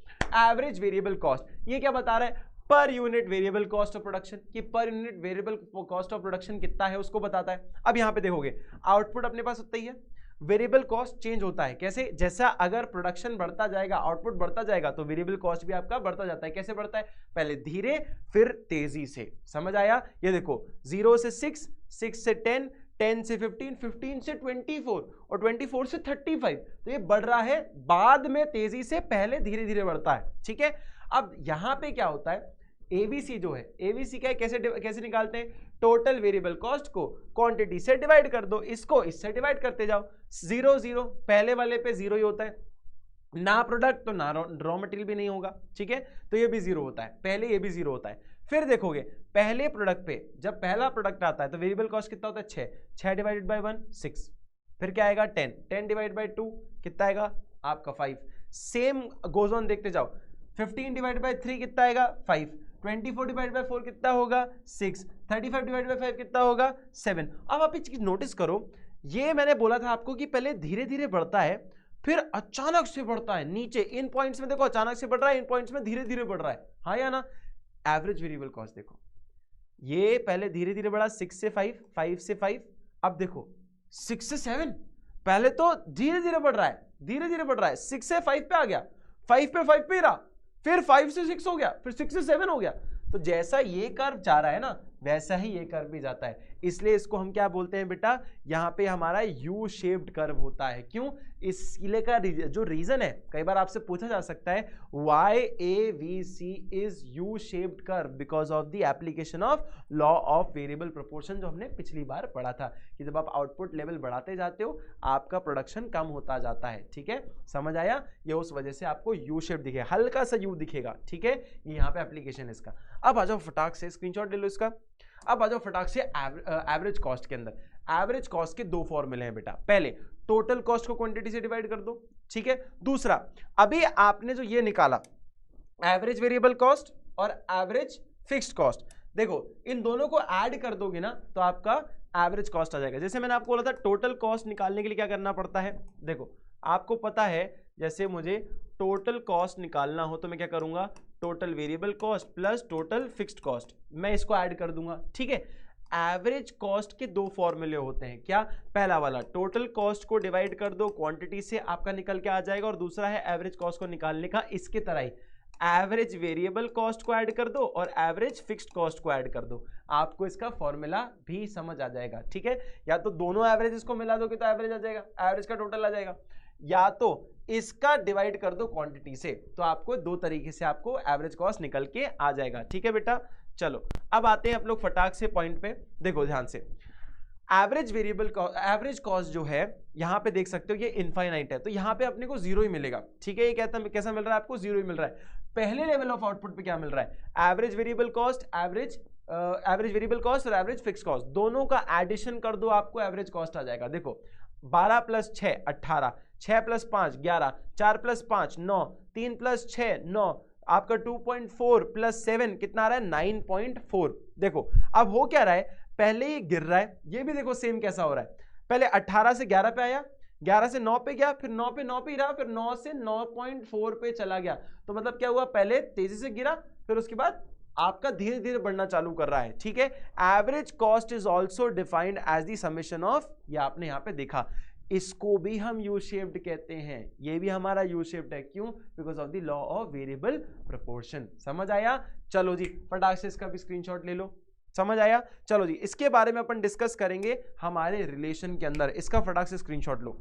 एवरेज वेरिएबल कॉस्ट। ये क्या बता रहा है? Per unit variable cost of production. कि per unit variable cost of production कितना है उसको बताता है। अब यहां पे देखोगे आउटपुट अपने पास उतना ही है, वेरिएबल कॉस्ट चेंज होता है। कैसे? जैसा अगर प्रोडक्शन बढ़ता जाएगा, आउटपुट बढ़ता जाएगा, तो वेरिएबल कॉस्ट भी आपका बढ़ता जाता है। कैसे बढ़ता है? पहले धीरे फिर तेजी से। समझ आया? ये देखो 0 से 6, 6 से 10, 10 से 15, 15 से 24 और 24 से 35। तो ये बढ़ रहा है बाद में तेजी से, पहले धीरे धीरे बढ़ता है। ठीक है, अब यहां पे क्या होता है? एबीसी जो है, एबीसी क्या है? कैसे निकालते हैं? टोटल वेरिएबल कॉस्ट को क्वांटिटी से डिवाइड कर दो, इसको इससे डिवाइड करते जाओ। 0 0, पहले वाले पे 0 ही होता है, ना प्रोडक्ट तो ना रॉ मटेरियल भी नहीं होगा। ठीक है, तो ये भी 0 होता है, पहले ये भी 0 होता है। फिर देखोगे पहले प्रोडक्ट पे जब पहला प्रोडक्ट आता है तो वेरिएबल कॉस्ट कितना होता है? 6, 6 डिवाइडेड बाय 1 6। फिर क्या आएगा? 10, 10 डिवाइड बाय 2 कितना आएगा? आपका 5। सेम गोज ऑन, देखते जाओ। 15 डिवाइड बाय 3 कितना आएगा? 5। 24 डिवाइड बाय 4 कितना होगा? 6। 35 डिवाइड बाय 5 कितना होगा? 7। अब आप एक चीज नोटिस करो, ये मैंने बोला था आपको कि पहले धीरे धीरे बढ़ता है, फिर अचानक से बढ़ता है नीचे। इन पॉइंट्स में देखो अचानक से बढ़ रहा है, इन पॉइंट्स में धीरे धीरे बढ़ रहा है, हाँ या ना? एवरेज वेरिएबल कॉस्ट देखो, ये पहले धीरे धीरे बढ़ा 6 से 5, 5 से 5, अब देखो 6 से 7। पहले तो धीरे धीरे बढ़ रहा है, धीरे धीरे बढ़ रहा है, 6 से 5 पे आ गया, 5 पे 5 पे ही रहा, फिर 5 से 6 हो गया, फिर 6 से 7 हो गया। तो जैसा ये कर्व जा रहा है ना, वैसा ही ये कर्व भी जाता है। इसलिए इसको हम क्या बोलते हैं बेटा? यहाँ पे हमारा यू शेप्ड कर्व होता है। क्यों? इसलिए का जो रीजन है, कई बार आपसे पूछा जा सकता है why AVC is U shaped curve, because of the application of law of variable proportion, जो हमने पिछली बार पढ़ा था कि जब आप आउटपुट लेवल बढ़ाते जाते हो आपका प्रोडक्शन कम होता जाता है। ठीक है, समझ आया? ये उस वजह से आपको यू शेप दिखेगा, हल्का सा यू दिखेगा। ठीक है, ये यहाँ पे एप्लीकेशन इसका। अब आ जाओ फटाक से, स्क्रीनशॉट ले लो इसका। अब आ जाओ फटाक से एवरेज कॉस्ट के अंदर। एवरेज कॉस्ट के दो फॉर्मूले हैं बेटा। पहले टोटल कॉस्ट को क्वांटिटी से डिवाइड कर दो, ठीक है। दूसरा, अभी आपने जो ये निकाला एवरेज वेरिएबल कॉस्ट और एवरेज फिक्स्ड कॉस्ट, देखो इन दोनों को ऐड कर दोगे ना तो आपका एवरेज कॉस्ट आ जाएगा। जैसे मैंने आपको बोला था टोटल कॉस्ट निकालने के लिए क्या करना पड़ता है, देखो आपको पता है जैसे मुझे टोटल कॉस्ट निकालना हो तो मैं क्या करूंगा, total variable cost plus total fixed cost, मैं इसको ऐड कर दूंगा, ठीक है। एवरेज कॉस्ट के दो फॉर्मूले होते हैं, क्या, पहला वाला टोटल कॉस्ट को डिवाइड कर दो क्वांटिटी से, आपका निकल के आ जाएगा, और दूसरा है एवरेज कॉस्ट को निकालने का इसके तरह ही एवरेज वेरिएबल कॉस्ट को ऐड कर दो और एवरेज फिक्स्ड कॉस्ट को ऐड कर दो, आपको इसका फॉर्मूला भी समझ आ जाएगा, ठीक है। या तो दोनों एवरेज को मिला दोगे तो एवरेज आ जाएगा, एवरेज का टोटल आ जाएगा, या तो इसका डिवाइड कर दो क्वांटिटी से, तो आपको दो तरीके से आपको एवरेज कॉस्ट निकल के आ जाएगा, ठीक है बेटा। चलो अब आते हैं आप लोग फटाक से पॉइंट पे, देखो ध्यान से। एवरेज वेरिएबल एवरेज कॉस्ट जो है यहाँ पे देख सकते हो ये इनफाइनाइट है, तो यहाँ पे अपने को जीरो ही मिलेगा, ठीक है। ये कहता है कैसा मिल रहा है आपको, जीरो ही मिल रहा है। पहले लेवल ऑफ आउटपुट पे क्या मिल रहा है, average variable cost, average variable cost और एवरेज फिक्स कॉस्ट, दोनों का एडिशन कर दो, आपको एवरेज कॉस्ट आ जाएगा। देखो 12 + 6 18, 6 + 5 11, 4 + 5 9, 3 + 6 9, आपका 2.4 + 7 कितना आ रहा है, 9.4। देखो अब हो क्या रहा है, पहले ये गिर रहा है, ये भी देखो सेम कैसा हो रहा है, पहले 18 से 11 पे आया, 11 से 9 पे गया, फिर 9 पे 9 पे ही रहा, फिर 9 से 9.4 पे चला गया। तो मतलब क्या हुआ, पहले तेजी से गिरा, फिर उसके बाद आपका धीरे धीरे बढ़ना चालू कर रहा है, ठीक है। Average cost is also defined as the summation of, ये आपने यहां पे देखा, इसको भी हम यू शेप्ड कहते हैं, ये भी हमारा यू शेप्ड है, क्यों? Because of the law of variable proportion. समझ आया? चलो जी फटाक से इसका भी स्क्रीनशॉट ले लो। समझ आया? चलो जी इसके बारे में अपन डिस्कस करेंगे हमारे रिलेशन के अंदर, इसका फटाक से स्क्रीनशॉट लो।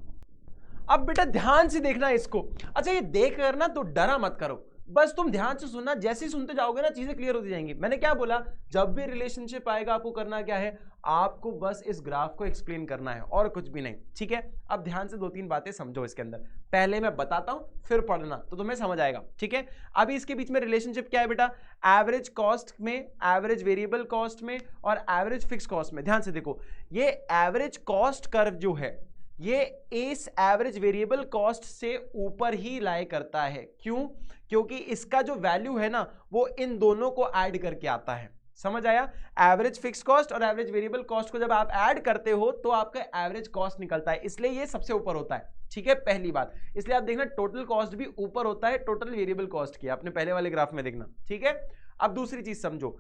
अब बेटा ध्यान से देखना इसको। अच्छा ये देख कर ना तो डरा मत करो, बस तुम ध्यान से सुनना, जैसे ही सुनते जाओगे ना चीजें क्लियर होती जाएंगी। मैंने क्या बोला, जब भी रिलेशनशिप आएगा आपको करना क्या है, आपको बस इस ग्राफ को एक्सप्लेन करना है और कुछ भी नहीं, ठीक है। अब ध्यान से 2-3 बातें समझो इसके अंदर, पहले मैं बताता हूं फिर पढ़ना तो तुम्हें समझ आएगा, ठीक है। अभी इसके बीच में रिलेशनशिप क्या है बेटा, एवरेज कॉस्ट में, एवरेज वेरिएबल कॉस्ट में और एवरेज फिक्स कॉस्ट में। ध्यान से देखो, ये एवरेज कॉस्ट कर्व जो है ये इस एवरेज वेरिएबल कॉस्ट से ऊपर ही लाई करता है। क्यों? क्योंकि इसका जो वैल्यू है ना वो इन दोनों को ऐड करके आता है। समझ आया? एवरेज फिक्स कॉस्ट और एवरेज वेरिएबल कॉस्ट को जब आप ऐड करते हो तो आपका एवरेज कॉस्ट निकलता है, इसलिए ये सबसे ऊपर होता है, ठीक है। पहली बात, इसलिए आप देखना टोटल कॉस्ट भी ऊपर होता है टोटल वेरिएबल कॉस्ट की, आपने पहले वाले ग्राफ में देखना, ठीक है। अब दूसरी चीज समझो,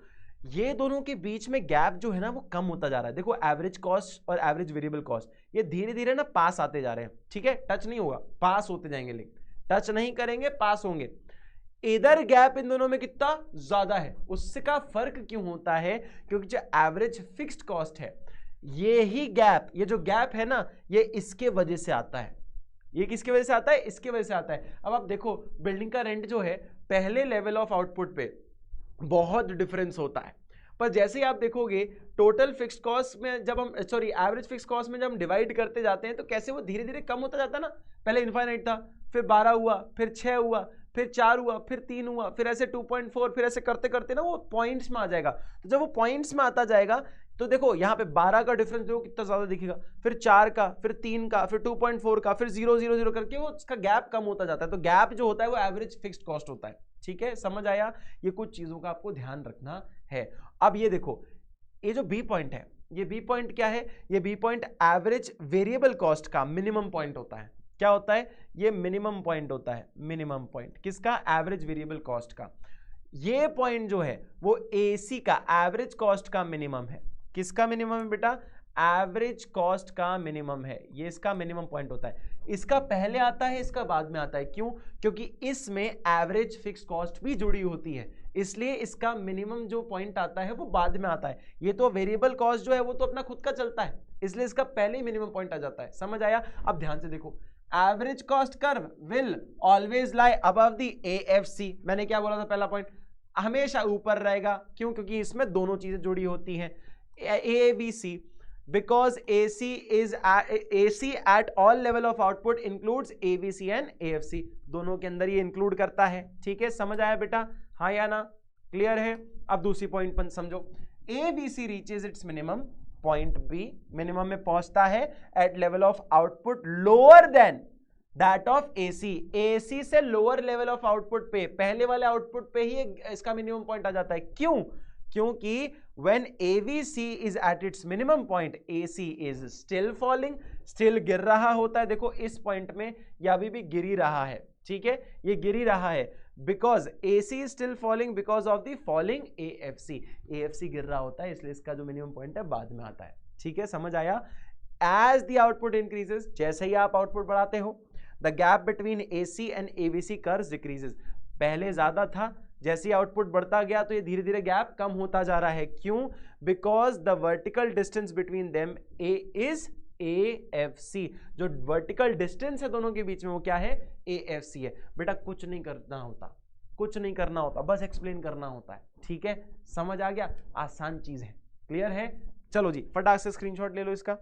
ये दोनों के बीच में गैप जो है ना वो कम होता जा रहा है। देखो एवरेज कॉस्ट और एवरेज वेरिएबल कॉस्ट ये धीरे धीरे ना पास आते जा रहे हैं, ठीक है। टच नहीं होगा, पास होते जाएंगे, लेकिन टच नहीं करेंगे, पास होंगे। इधर गैप इन दोनों में कितना ज्यादा है, उसका फर्क क्यों होता है? क्योंकि जो एवरेज फिक्स्ड कॉस्ट है, ये ही गैप, ये जो गैप है ना ये इसके वजह से आता है। ये किसकी वजह से आता है? इसके वजह से आता है। अब आप देखो बिल्डिंग का रेंट जो है पहले लेवल ऑफ आउटपुट पे बहुत डिफरेंस होता है, पर जैसे ही आप देखोगे टोटल फिक्स्ड कॉस्ट में जब हम एवरेज फिक्स्ड कॉस्ट में जब हम डिवाइड करते जाते हैं तो कैसे वो धीरे धीरे कम होता जाता है ना। पहले इनफाइनाइट था, फिर 12 हुआ, फिर 6 हुआ, फिर 4 हुआ, फिर 3 हुआ, फिर ऐसे 2.4, फिर ऐसे करते करते ना वो पॉइंट्स में आ जाएगा। तो जब वो पॉइंट्स में आता जाएगा तो देखो यहाँ पे 12 का डिफरेंस देखो कितना ज्यादा दिखेगा, फिर 4 का, फिर 3 का, फिर 2.4 का, फिर 0 0 0 करके वो उसका गैप कम होता जाता है। तो गैप जो होता है वो एवरेज फिक्स्ड कॉस्ट होता है, ठीक है। समझ आया? ये कुछ चीजों का आपको ध्यान रखना है। अब ये देखो, ये जो बी पॉइंट है, ये बी पॉइंट क्या है? ये B point average variable cost का मिनिमम पॉइंट होता है। क्या होता है? ये मिनिमम पॉइंट होता है। मिनिमम पॉइंट किसका? एवरेज वेरिएबल कॉस्ट का। ये पॉइंट जो है वो एसी का एवरेज कॉस्ट का मिनिमम है। किसका मिनिमम है बेटा? एवरेज कॉस्ट का मिनिमम है। ये इसका मिनिमम पॉइंट होता है। इसका पहले आता है, इसका बाद में आता है। क्यों? क्योंकि इसमें एवरेज फिक्स कॉस्ट भी जुड़ी होती है, इसलिए इसका मिनिमम जो पॉइंट आता है वो बाद में आता है। ये तो वेरिएबल कॉस्ट जो है वो तो अपना खुद का चलता है, इसलिए इसका पहले ही मिनिमम पॉइंट आ जाता है। समझ आया? अब ध्यान से देखो, average cost curve will always lie above the AFC। मैंने क्या बोला था? पहला पॉइंट हमेशा ऊपर रहेगा। क्यों? क्योंकि इसमें दोनों चीजें जुड़ी होती हैं, AAVC, because AC at all level of output includes AVC and AFC, दोनों के अंदर ये इंक्लूड करता है, ठीक है। समझ आया बेटा? हाँ या ना? क्लियर है? अब दूसरी पॉइंट पर समझो, AVC reaches its minimum, point B minimum में पहुंचता है at level of output lower than that of AC। AC से लोअर लेवल ऑफ आउटपुट पे, पहले वाले आउटपुट पे ही इसका मिनिमम पॉइंट आ जाता है। क्यों? क्योंकि when AVC is at its minimum point, AC is still falling, still गिर रहा होता है। देखो इस पॉइंट में ये अभी भी गिर ही रहा है, ठीक है, ये गिर ही रहा है because AC is still falling because of the falling AFC। AFC गिर रहा होता है इसलिए इसका जो मिनिमम पॉइंट है बाद में आता है, ठीक है। समझ आया? as the output increases, जैसे ही आप आउटपुट बढ़ाते हो, the gap between AC and AVC curves decreases। पहले ज्यादा था, जैसे आउटपुट बढ़ता गया तो ये धीरे धीरे गैप कम होता जा रहा है। क्यों? Because the vertical distance between them is AFC। जो वर्टिकल डिस्टेंस है दोनों के बीच में वो क्या है? AFC है। बेटा कुछ नहीं करना होता, कुछ नहीं करना होता, बस एक्सप्लेन करना होता है, ठीक है। समझ आ गया? आसान चीज है, क्लियर है? चलो जी फटाक से स्क्रीनशॉट ले लो इसका।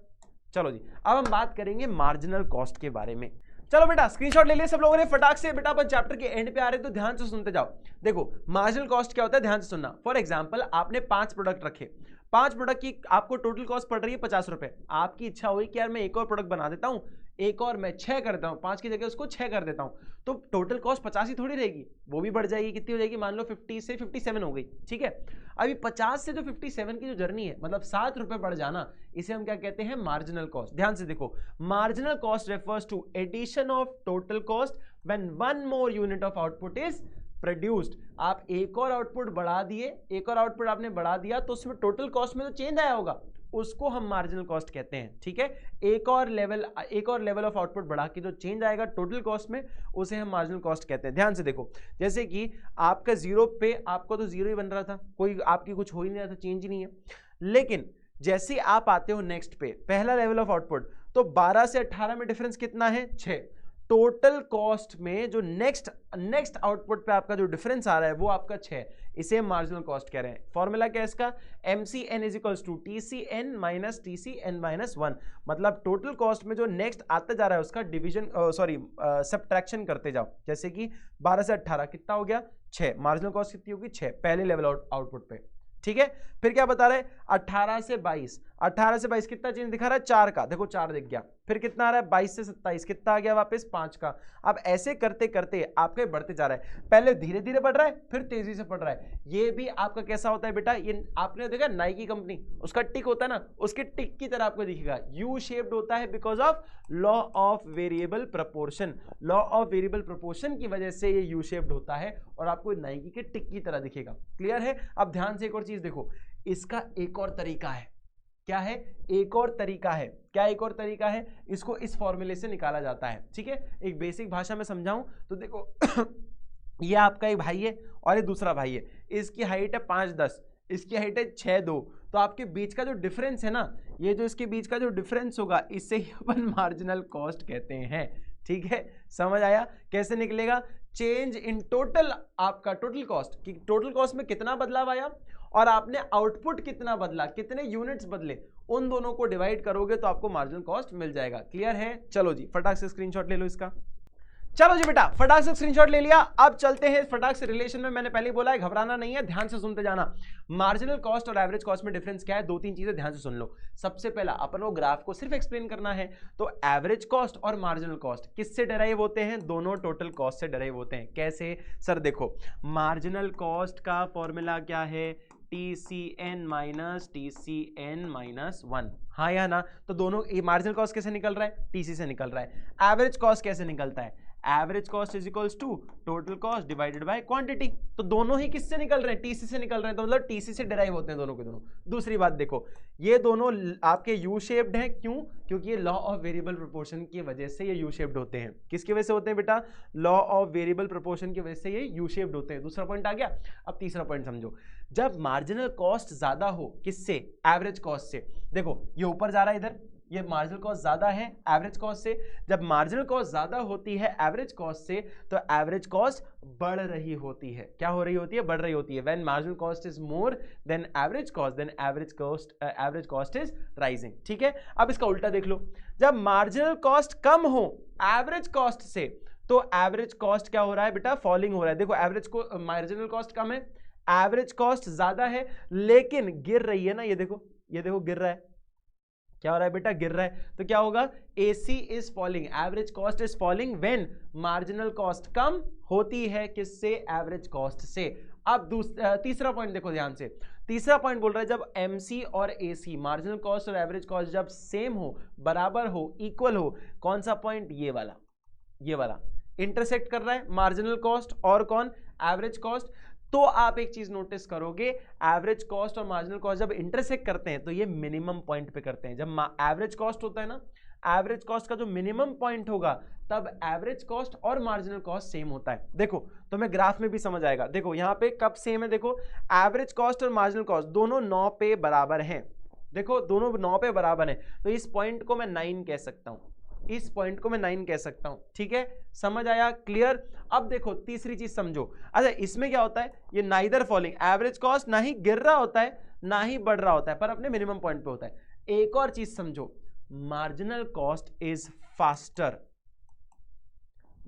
चलो जी अब हम बात करेंगे मार्जिनल कॉस्ट के बारे में। चलो बेटा स्क्रीनशॉट ले लिए सब लोगों ने फटाक से। बेटा अपन चैप्टर के एंड पे आ रहे तो ध्यान से सुनते जाओ। देखो मार्जिनल कॉस्ट क्या होता है, ध्यान से सुनना। फॉर एग्जांपल आपने 5 प्रोडक्ट रखे, 5 प्रोडक्ट की आपको टोटल कॉस्ट पड़ रही है 50 रुपए। आपकी इच्छा हुई कि यार मैं एक और प्रोडक्ट बना देता हूं, एक और मैं 6 कर देता हूं, 5 की जगह उसको 6 कर देता हूं, तो टोटल कॉस्ट 50 ही थोड़ी रहेगी, वो भी बढ़ जाएगी। कितनी हो जाएगी? मान लो 50 से 57 हो गई, ठीक है। अभी 50 से जो 57 की जो जर्नी है, मतलब 7 रुपए बढ़ जाना, इसे हम क्या कहते हैं? Marginal cost. ध्यान से देखो, marginal cost refers to addition of total cost when one more unit of output is produced, आप एक और आउटपुट बढ़ा दिए, एक और आउटपुट आपने बढ़ा दिया तो उसमें टोटल कॉस्ट में तो चेंज आया होगा, उसको हम मार्जिनल कॉस्ट कहते हैं। ठीक है, एक और लेवल ऑफ आउटपुट बढ़ा के जो चेंज आएगा टोटल कॉस्ट में, उसे हम मार्जिनल कॉस्ट कहते हैं। ध्यान से देखो, जैसे कि आपका जीरो पे आपको तो जीरो ही बन रहा था, कोई आपकी कुछ हो ही नहीं रहा था, चेंज ही नहीं है, लेकिन जैसे आप आते हो नेक्स्ट पे, पहला लेवल ऑफ आउटपुट, तो 12 से 18 में डिफरेंस कितना है, 6। टोटल कॉस्ट में जो नेक्स्ट आउटपुट पे आपका जो डिफरेंस आ रहा है वो आपका 6, इसे मार्जिनल कॉस्ट कह रहे हैं। फॉर्मूला क्या है इसका, MCN = TCN - TCN-1, मतलब टोटल कॉस्ट में जो नेक्स्ट आता जा रहा है उसका डिवीजन सब्ट्रैक्शन करते जाओ। जैसे कि 12 से 18 कितना हो गया, 6, मार्जिनल कॉस्ट कितनी होगी, 6, पहले लेवल आउटपुट पे। ठीक है, फिर क्या बता रहे हैं, 18 से 22 कितना चेंज दिखा रहा है, 4 का, देखो 4 दिख गया। फिर कितना आ रहा है, 22 से 27 कितना आ गया वापस, 5 का। अब ऐसे करते करते आपका बढ़ते जा रहा है, पहले धीरे धीरे बढ़ रहा है, फिर तेजी से बढ़ रहा है। ये भी आपका कैसा होता है बेटा, ये आपने देखा नाइकी कंपनी, उसका टिक होता है ना, उसके टिक की तरह आपको दिखेगा, यू शेप्ड होता है because of law of variable proportion. Law of variable proportion की वजह से ये यू शेप्ड होता है और आपको नाइकी के टिक की तरह दिखेगा। क्लियर है? अब ध्यान से एक और चीज देखो, इसका एक और तरीका है। क्या है? एक और तरीका है। क्या एक और तरीका है? इसको इस फॉर्मूले से निकाला जाता है। ठीक है, एक बेसिक भाषा में समझाऊं तो देखो ये आपका एक भाई है और ये दूसरा भाई है, इसकी हाइट है 5'10", इसकी हाइट है 6'2", तो आपके बीच का जो डिफरेंस है ना, ये जो इसके बीच का जो डिफरेंस होगा, इससे ही अपन मार्जिनल कॉस्ट कहते हैं। ठीक है, समझ आया? कैसे निकलेगा? चेंज इन टोटल, आपका टोटल कॉस्ट, कि टोटल कॉस्ट में कितना बदलाव आया और आपने आउटपुट कितना बदला, कितने यूनिट्स बदले, उन दोनों को डिवाइड करोगे तो आपको मार्जिनल कॉस्ट मिल जाएगा। क्लियर है? चलो जी, फटाक से स्क्रीनशॉट ले लो इसका। चलो जी बेटा, फटाक से स्क्रीनशॉट ले लिया। अब चलते हैं फटाक से रिलेशन में। मैंने पहले बोला है घबराना नहीं है, ध्यान से सुनते जाना। मार्जिनल कॉस्ट और एवरेज कॉस्ट में डिफरेंस क्या है, 2-3 चीजें ध्यान से सुन लो। सबसे पहला अपन को ग्राफ को सिर्फ एक्सप्लेन करना है, तो एवरेज कॉस्ट और मार्जिनल कॉस्ट किससे डेराइव होते हैं? दोनों टोटल कॉस्ट से डेराइव होते हैं। कैसे सर? देखो, मार्जिनल कॉस्ट का फॉर्मूला क्या है, TCN - TCN-1, हाँ या ना? तो दोनों, ये मार्जिनल कॉस्ट कैसे निकल रहा है, TC से निकल रहा है। एवरेज कॉस्ट कैसे निकलता है? Average cost is equals to total cost divided by quantity. तो दोनों ही किससे निकल रहे हैं? टीसी से निकल रहे हैं, तो मतलब टीसी से डिराइव होते हैं दोनों के दोनों। दूसरी बात देखो, ये दोनों आपके यू शेप्ड हैं, क्यों? क्योंकि ये लॉ ऑफ वेरिएबल प्रोपोर्शन की वजह से ये यू शेप्ड होते हैं। किसकी वजह से होते हैं बेटा? लॉ ऑफ वेरिएबल प्रोपोर्शन की वजह से ये यू शेप्ड होते हैं। दूसरा पॉइंट आ गया। अब तीसरा पॉइंट समझो, जब मार्जिनल कॉस्ट ज्यादा हो, किससे? एवरेज कॉस्ट से। देखो ये ऊपर जा रहा है इधर, ये मार्जिनल कॉस्ट ज्यादा है एवरेज कॉस्ट से। जब मार्जिनल कॉस्ट ज्यादा होती है एवरेज कॉस्ट से, तो एवरेज कॉस्ट बढ़ रही होती है। क्या हो रही होती है? बढ़ रही होती है। When marginal cost is more than average cost, then average cost is rising. ठीक है, अब इसका उल्टा देख लो, जब मार्जिनल कॉस्ट कम हो एवरेज कॉस्ट से, तो एवरेज कॉस्ट क्या हो रहा है बेटा? फॉलिंग हो रहा है। देखो एवरेज को, मार्जिनल कॉस्ट कम है, एवरेज कॉस्ट ज्यादा है, लेकिन गिर रही है ना, ये देखो गिर रहा है। क्या हो रहा है बेटा? गिर रहा है। तो क्या होगा? AC is falling, average cost is falling when marginal cost कम होती है, किससे? एवरेज कॉस्ट से। अब तीसरा पॉइंट देखो ध्यान से। तीसरा पॉइंट बोल रहा है, जब MC और AC, मार्जिनल कॉस्ट और एवरेज कॉस्ट जब सेम हो, बराबर हो, इक्वल हो, कौन सा पॉइंट? ये वाला इंटरसेक्ट कर रहा है मार्जिनल कॉस्ट और कौन? Average cost. तो आप एक चीज नोटिस करोगे, एवरेज कॉस्ट और मार्जिनल कॉस्ट जब इंटरसेक्ट करते हैं तो ये मिनिमम पॉइंट पे करते हैं। जब एवरेज कॉस्ट होता है ना, एवरेज कॉस्ट का जो मिनिमम पॉइंट होगा, तब एवरेज कॉस्ट और मार्जिनल कॉस्ट सेम होता है। देखो तो मैं ग्राफ में भी समझ आएगा। देखो यहाँ पे कब सेम है, देखो एवरेज कॉस्ट और मार्जिनल कॉस्ट दोनों 9 पे बराबर हैं। देखो दोनों 9 पे बराबर हैं, तो इस पॉइंट को मैं 9 कह सकता हूं, इस पॉइंट को मैं 9 कह सकता हूं। ठीक है, समझ आया? क्लियर? अब देखो तीसरी चीज समझो। अच्छा, इसमें क्या होता है? ये नाइदर फॉलिंग, एवरेज कॉस्ट ना ही गिर रहा होता है ना ही बढ़ रहा होता है, पर अपने मिनिमम पॉइंट पे होता है। एक और चीज समझो, marginal cost is faster.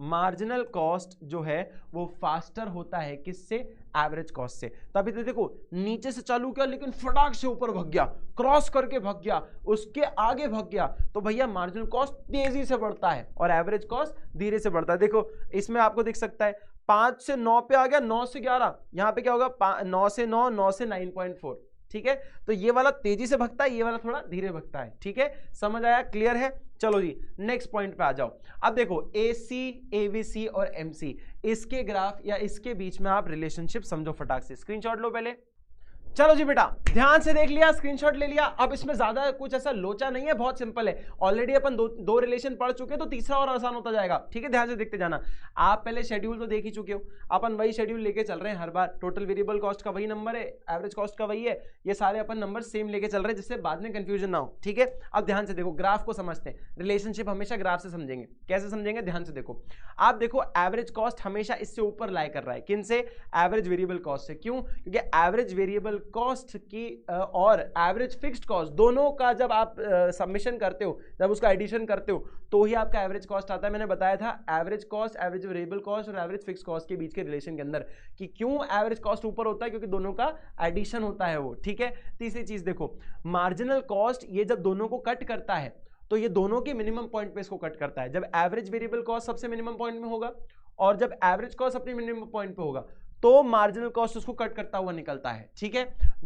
Marginal cost जो है वो फास्टर होता है, किससे? एवरेज कॉस्ट से। तभी तो देखो नीचे से चालू किया लेकिन फटाक से ऊपर भाग गया, क्रॉस करके भाग गया, उसके आगे भाग गया, तो भैया मार्जिनल कॉस्ट तेजी से बढ़ता है और एवरेज कॉस्ट धीरे से बढ़ता है। देखो इसमें आपको दिख सकता है 5 से 9 पे आ गया, 9 से 11, यहां पे क्या होगा? 9 से 9, 9 से 9.4। ठीक है। तो ये वाला तेजी से भगता है, ये वाला थोड़ा धीरे भगता है, ठीक है। समझ आया, क्लियर है। चलो जी नेक्स्ट पॉइंट पे आ जाओ। अब देखो AC, AVC और MC, इसके ग्राफ या इसके बीच में आप रिलेशनशिप समझो फटाक से। स्क्रीनशॉट लो पहले। चलो जी बेटा, ध्यान से देख लिया, स्क्रीनशॉट ले लिया। अब इसमें ज्यादा कुछ ऐसा लोचा नहीं है, बहुत सिंपल है। ऑलरेडी अपन दो रिलेशन पढ़ चुके, तो तीसरा और आसान होता जाएगा, ठीक है। ध्यान से देखते जाना। आप पहले शेड्यूल तो देख ही चुके हो, अपन वही शेड्यूल लेके चल रहे हैं हर बार। टोटल वेरिएबल कॉस्ट का वही नंबर है, एवरेज कॉस्ट का वही है, ये सारे अपन नंबर सेम लेके चल रहे हैं, जिससे बाद में कंफ्यूजन ना हो, ठीक है। अब ध्यान से देखो, ग्राफ को समझते हैं। रिलेशनशिप हमेशा ग्राफ से समझेंगे। कैसे समझेंगे, ध्यान से देखो। आप देखो एवरेज कॉस्ट हमेशा इससे ऊपर लाई कर रहा है, किन से, एवरेज वेरिएबल कॉस्ट से। क्यों, क्योंकि एवरेज वेरिएबल कॉस्ट की और एवरेज फिक्स्ड कॉस्ट दोनों का जब आप सबमिशन करते हो, जब उसका एडिशन करते हो, तो ही आपका एवरेज कॉस्ट आता है। मैंने बताया था average cost, average variable cost और एवरेज फिक्स्ड कॉस्ट के बीच के रिलेशन के अंदर कि क्यों एवरेज कॉस्ट ऊपर होता है, क्योंकि दोनों का एडिशन होता है वो, ठीक है। तीसरी चीज देखो, मार्जिनल कॉस्ट, ये जब दोनों को कट करता है तो ये दोनों के मिनिमम पॉइंट पे इसको कट करता है। जब एवरेज वेरिएबल कॉस्ट सबसे मिनिमम पॉइंट में होगा और जब एवरेज कॉस्ट अपने मिनिमम पॉइंट पे होगा, तो मार्जिनल कॉस्ट उसको कट करता हुआ निकलता है, ठीक है।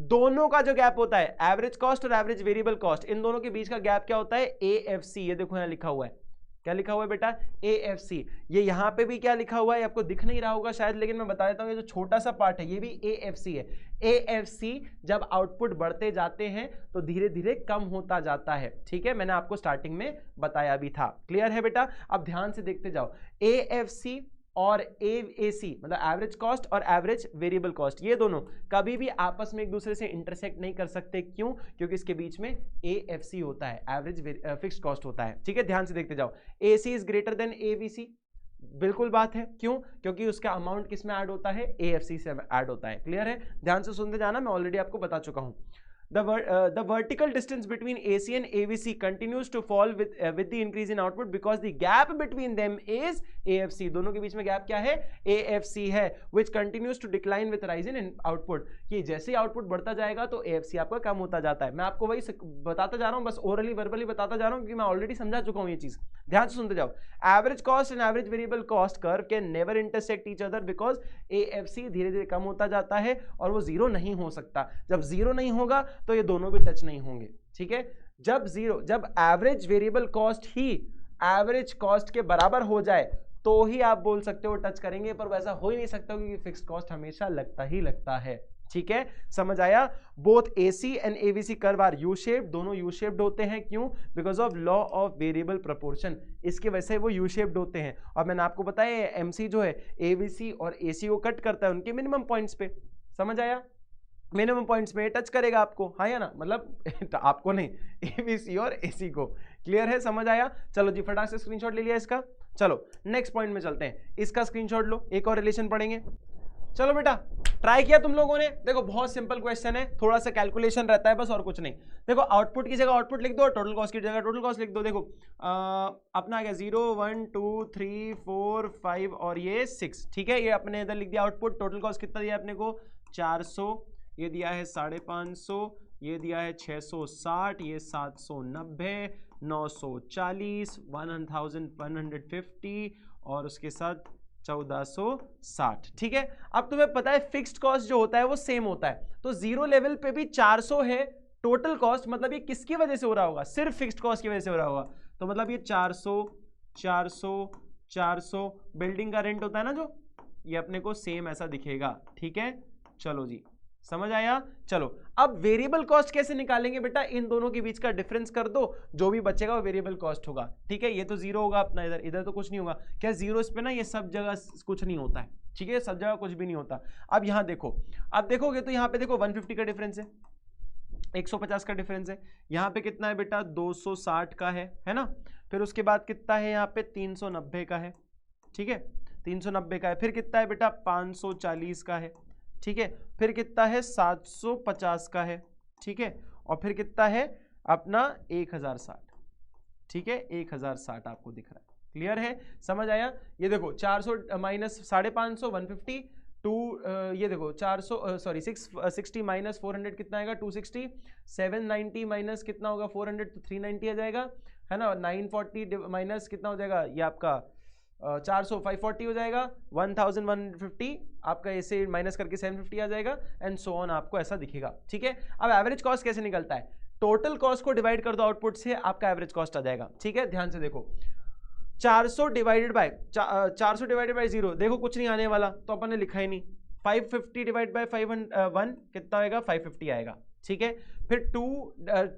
दोनों का जो गैप होता है, एवरेज कॉस्ट और एवरेज वेरिएबल कॉस्ट, इन दोनों के बीच का गैप क्या होता है, AFC। ये देखो यहां लिखा हुआ है, क्या लिखा हुआ है बेटा, AFC। ये यहां पे भी क्या लिखा हुआ है, आपको दिख नहीं रहा होगा शायद, लेकिन मैं बता देता हूं, ये जो छोटा सा पार्ट है ये भी AFC है। AFC जब आउटपुट बढ़ते जाते हैं तो धीरे धीरे कम होता जाता है, ठीक है। मैंने आपको स्टार्टिंग में बताया भी था, क्लियर है बेटा। अब ध्यान से देखते जाओ, AFC और AAC मतलब एवरेज कॉस्ट और एवरेज वेरिएबल कॉस्ट, ये दोनों कभी भी आपस में एक दूसरे से इंटरसेक्ट नहीं कर सकते। क्यों, क्योंकि इसके बीच में AFC होता है, एवरेज फिक्स्ड कॉस्ट होता है, ठीक है। ध्यान से देखते जाओ, AC is greater than AVC, बिल्कुल बात है। क्यों, क्योंकि उसका अमाउंट किस में ऐड होता है, AFC से ऐड होता है, क्लियर है। ध्यान से सुनते जाना, मैं ऑलरेडी आपको बता चुका हूं। The vertical distance between AC and AVC continues to fall with the increase in output because the gap between them is AFC. दोनों के बीच में गैप क्या है, AFC है, which continues to decline with rise in output. कि जैसे ही output बढ़ता जाएगा तो AFC आपका कम होता जाता है। मैं आपको वही बताता जा रहा हूँ, बस ओरली वर्बली बताता जा रहा हूँ, क्योंकि मैं ऑलरेडी समझा चुका हूँ ये चीज। ध्यान से सुनते जाओ। Average cost and average variable cost curve can never intersect each other because AFC धीरे धीरे कम होता जाता है और वो जीरो नहीं हो सकता। जब जीरो नहीं होगा तो ये दोनों भी टच नहीं होंगे, ठीक है। जब एवरेज वेरिएबल कॉस्ट ही एवरेज कॉस्ट के बराबर हो जाए तो ही आप बोल सकते हो टच करेंगे, पर वैसा हो ही नहीं सकता क्योंकि फिक्स्ड कॉस्ट हमेशा लगता ही लगता है, ठीक है। समझ आया। Both AC and AVC curve are U shaped, दोनों यू शेप्ड होते हैं। क्यों, because of law of variable proportion, इसके वजह से वो यू शेप्ड होते हैं। और मैंने आपको बताया MC जो है AVC और AC को कट करता है उनके मिनिमम पॉइंट्स पे, समझ आया। मिनिमम पॉइंट्स में टच करेगा आपको, हाँ या ना, मतलब आपको नहीं, AVC और AC को, क्लियर है, समझ आया। चलो जी फटाक से स्क्रीनशॉट ले लिया इसका। चलो नेक्स्ट पॉइंट में चलते हैं, इसका स्क्रीनशॉट लो, एक और रिलेशन पढ़ेंगे। चलो बेटा, ट्राई किया तुम लोगों ने, देखो बहुत सिंपल क्वेश्चन है, थोड़ा सा कैलकुलेशन रहता है बस, और कुछ नहीं। देखो आउटपुट की जगह आउटपुट लिख दो, टोटल कॉस्ट की जगह टोटल कॉस्ट लिख दो। देखो अपना आ गया 0 1 2 3 4 5 और ये 6, ठीक है। ये अपने इधर लिख दिया आउटपुट। टोटल कॉस्ट कितना दिया अपने को, 400, ये दिया है 550, ये दिया है 660, ये 790, 940, 1150 और उसके साथ 1460, ठीक है। अब तुम्हें पता है फिक्स्ड कॉस्ट जो होता है वो सेम होता है, तो जीरो लेवल पे भी 400 है टोटल कॉस्ट, मतलब ये किसकी वजह से हो रहा होगा, सिर्फ फिक्स्ड कॉस्ट की वजह से हो रहा होगा। तो मतलब ये 400 400 400 बिल्डिंग का रेंट होता है ना जो, ये अपने को सेम ऐसा दिखेगा, ठीक है। चलो जी समझ आया। चलो अब वेरिएबल कॉस्ट कैसे निकालेंगे बेटा, इन दोनों के बीच का डिफरेंस कर दो, जो भी बचेगा वो वेरिएबल कॉस्ट होगा, ठीक है। ये तो जीरो होगा अपना, इधर इधर तो कुछ नहीं होगा। क्या जीरो इस पे ना, ये सब जगह कुछ नहीं होता है, ठीक है, सब जगह कुछ भी नहीं होता। अब यहाँ देखो, अब देखोगे तो यहाँ पे देखो 150 का डिफरेंस है, 150 का डिफरेंस है। यहाँ पे कितना है बेटा, 260 का है ना। फिर उसके बाद कितना है यहाँ पे, 390 का है, ठीक है, 390 का है। फिर कितना है बेटा, 540 का है, ठीक है। फिर कितना है, 750 का है, ठीक है। और फिर कितना है अपना 1060, ठीक है, 1060 आपको दिख रहा है, क्लियर है, समझ आया। ये देखो 400 माइनस 550 150 टू, ये देखो 660 माइनस 400 कितना आएगा, 260, 790 माइनस कितना होगा 400 तो 390 आ जाएगा, है ना। 940 माइनस कितना हो जाएगा, ये आपका 400 540 हो जाएगा, 1150 आपका ऐसे माइनस करके 750 आ जाएगा एंड सो ऑन, आपको ऐसा दिखेगा। ठीक है, अब एवरेज कॉस्ट कैसे निकलता है, टोटल कॉस्ट को डिवाइड कर दो आउटपुट से, आपका एवरेज कॉस्ट आ जाएगा। ठीक है, ध्यान से देखो 400 डिवाइडेड बाय 0, देखो कुछ नहीं आने वाला तो अपन ने लिखा ही नहीं। 550 डिवाइड बाय 1 कितना आएगा, 550 आएगा। ठीक है, फिर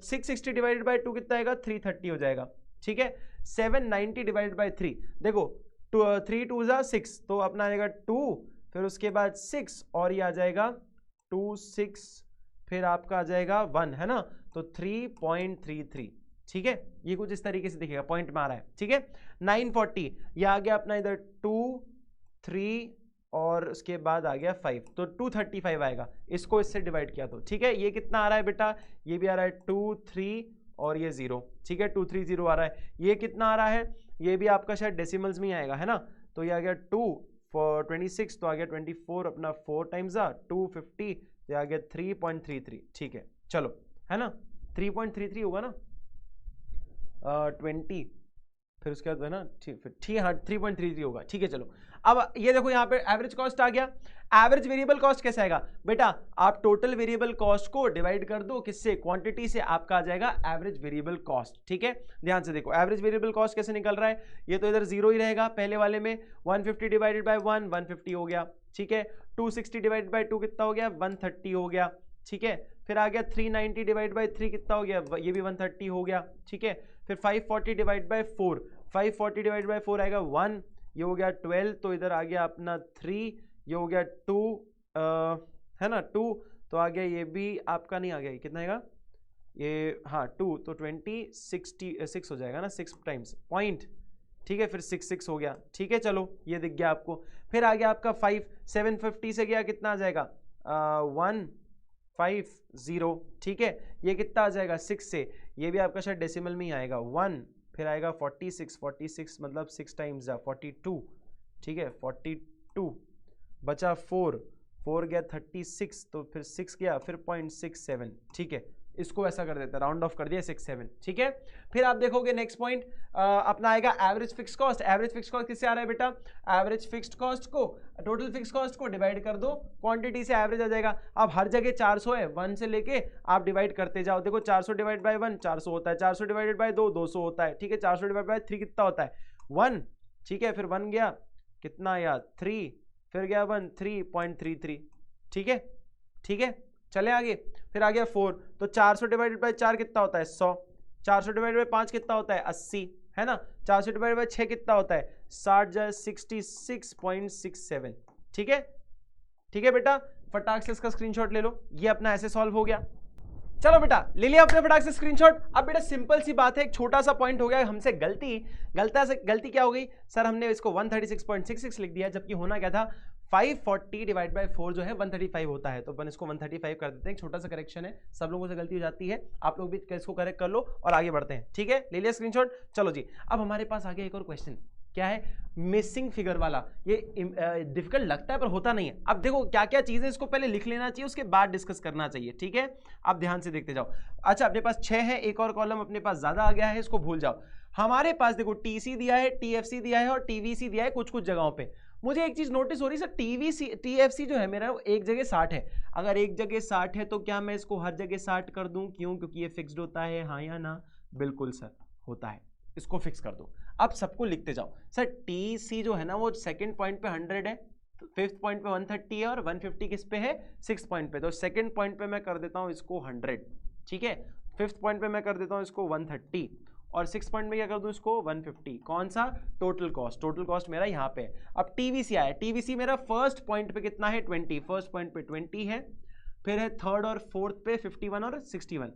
660 डिवाइडेड बाय 2 कितना आएगा, 330 हो जाएगा। ठीक है, 790 डिवाइडेड बाय 3, देखो 3 2 जा 6, तो अपना आएगा 2, फिर उसके बाद 6 और ये आ जाएगा 2 6, फिर आपका आ जाएगा 1, है ना, तो 3.33। ठीक है, ये कुछ इस तरीके से दिखेगा, पॉइंट में आ रहा है। ठीक है, 940 ये आ गया अपना इधर 2 3 और उसके बाद आ गया 5, तो 235 आएगा, इसको इससे डिवाइड किया तो। ठीक है, ये कितना आ रहा है बेटा, ये भी आ रहा है 2 3 और ये 0। ठीक है, 230 आ रहा है। ये कितना आ रहा है, ये भी आपका शायद डेसिमल्स में ही आएगा, है ना, तो ये आ गया 2 for 26, तो आ गया 24 अपना 4 टाइम्स 250, तो आ गया 3.33। ठीक है, चलो, है ना, 3.33 होगा ना, 20, फिर उसके बाद है ना, ठीक हाँ 3.33 होगा। ठीक है, चलो अब ये देखो यहाँ पे एवरेज कॉस्ट आ गया। एवरेज वेरिएबल कॉस्ट कैसे आएगा बेटा, आप टोटल वेरिएबल कॉस्ट को डिवाइड कर दो किससे, क्वांटिटी से, आपका आ जाएगा एवरेज वेरिएबल कॉस्ट। ठीक है, ध्यान से देखो एवरेज वेरिएबल कॉस्ट कैसे निकल रहा है, ये तो इधर 0 ही रहेगा पहले वाले में। 150 डिवाइडेड बाय 1 150 हो गया। ठीक है, 260 डिवाइडेड बाय 2 कितना हो गया, 130 हो गया। ठीक है, फिर आ गया 390 डिवाइड बाय 3 कितना हो गया, ये भी 130 हो गया। ठीक है, फिर 540 डिवाइड बाय 4, 540 डिवाइड बाय 4 आएगा 1, ये हो गया 12, तो इधर आ गया अपना 3, ये हो गया 2, है ना 2, तो आ गया ये भी आपका नहीं आ गया, कितना आएगा ये, हाँ 2, तो 66 हो जाएगा ना, 6 टाइम्स पॉइंट। ठीक है, फिर 6 हो गया। ठीक है, चलो ये दिख गया आपको। फिर आ गया आपका 5, 750 से गया कितना आ जाएगा 150। ठीक है, ये कितना आ जाएगा 6 से, ये भी आपका शायद डेसिमल में ही आएगा 1, फिर आएगा 46 मतलब 6 टाइम्स 42। ठीक है, 42 बचा 4 गया 36, तो फिर 6 गया, फिर 0.67। ठीक है, इसको ऐसा कर देता, राउंड ऑफ कर दिया 67। ठीक है, फिर आप देखोगे नेक्स्ट पॉइंट अपना आएगा average fix cost. Average fix cost किससे आ रहा है बेटा, एवरेज फिक्स्ड कॉस्ट को टोटल फिक्स कॉस्ट को डिवाइड कर दो क्वांटिटी से, एवरेज आ जाएगा। अब हर जगह 400 है, 1 से लेके आप डिवाइड करते जाओ। देखो 400 डिवाइड बाय 1 400 होता है, 400 डिवाइडेड बाय 2 200 होता है। ठीक है, 400 डिवाइड बाय 3 कितना होता है 1। ठीक है, फिर 1 गया कितना आया 3, फिर गया 1 3.33। ठीक है, ठीक है, चले आगे। फिर आ गया 4, तो 400 डिवाइडेड बाय 4 कितना होता है 100, 400 डिवाइडेड बाय 5 कितना होता है 80, है ना, 400 डिवाइडेड बाय 6 कितना होता है 60, 66.67। ठीक है, ठीक है बेटा, फटाक से इसका स्क्रीनशॉट ले लो, ये अपना ऐसे सॉल्व हो गया। चलो बेटा ले लिया अपने फटाक से स्क्रीनशॉट। अब बेटा सिंपल सी बात है, एक छोटा सा पॉइंट हो गया हमसे गलती क्या हो गई सर, हमने इसको 136.66 लिख दिया, जबकि होना क्या था 540 डिवाइड बाय 4 जो है 135 होता है, तो अपन इसको 135 कर देते हैं। छोटा सा करेक्शन है, सब लोगों से गलती हो जाती है, आप लोग भी इसको करेक्ट कर लो और आगे बढ़ते हैं। ठीक है, ले लिया स्क्रीनशॉट। चलो जी, अब हमारे पास आगे एक और क्वेश्चन, क्या है मिसिंग फिगर वाला। ये डिफिकल्ट लगता है पर होता नहीं है। अब देखो क्या क्या चीजें, इसको पहले लिख लेना चाहिए, उसके बाद डिस्कस करना चाहिए। ठीक है, आप ध्यान से देखते जाओ। अच्छा, अपने पास 6 है, एक और कॉलम अपने पास ज्यादा आ गया है, इसको भूल जाओ। हमारे पास देखो टीसी दिया है, टीएफसी दिया है और टीवीसी दिया है कुछ कुछ जगहों पे। मुझे एक चीज नोटिस हो रही है सर, टीएफसी जो है मेरा एक जगह 60 है। अगर एक जगह 60 है तो क्या मैं इसको हर जगह 60 कर दूं, क्यों, क्योंकि ये फिक्स्ड होता है, हाँ या ना, बिल्कुल सर होता है, इसको फिक्स कर दो। अब सबको लिखते जाओ। सर टीसी जो है ना वो सेकंड पॉइंट पे 100 है, फिफ्थ पॉइंट पे 130 है और 150 किस पे है 6 पॉइंट पे, तो सेकंड पॉइंट पे मैं कर देता हूँ इसको 100। ठीक है, फिफ्थ पॉइंट पे मैं कर देता हूँ इसको 130 और 6 पॉइंट में क्या कर दूं इसको 150। कौन सा, टोटल कॉस्ट, टोटल कॉस्ट मेरा यहाँ पे है। अब टीवीसी आया, टीवीसी मेरा फर्स्ट पॉइंट पे कितना है 20, फर्स्ट पॉइंट पे 20 है, फिर है थर्ड और फोर्थ पे 51 और 61,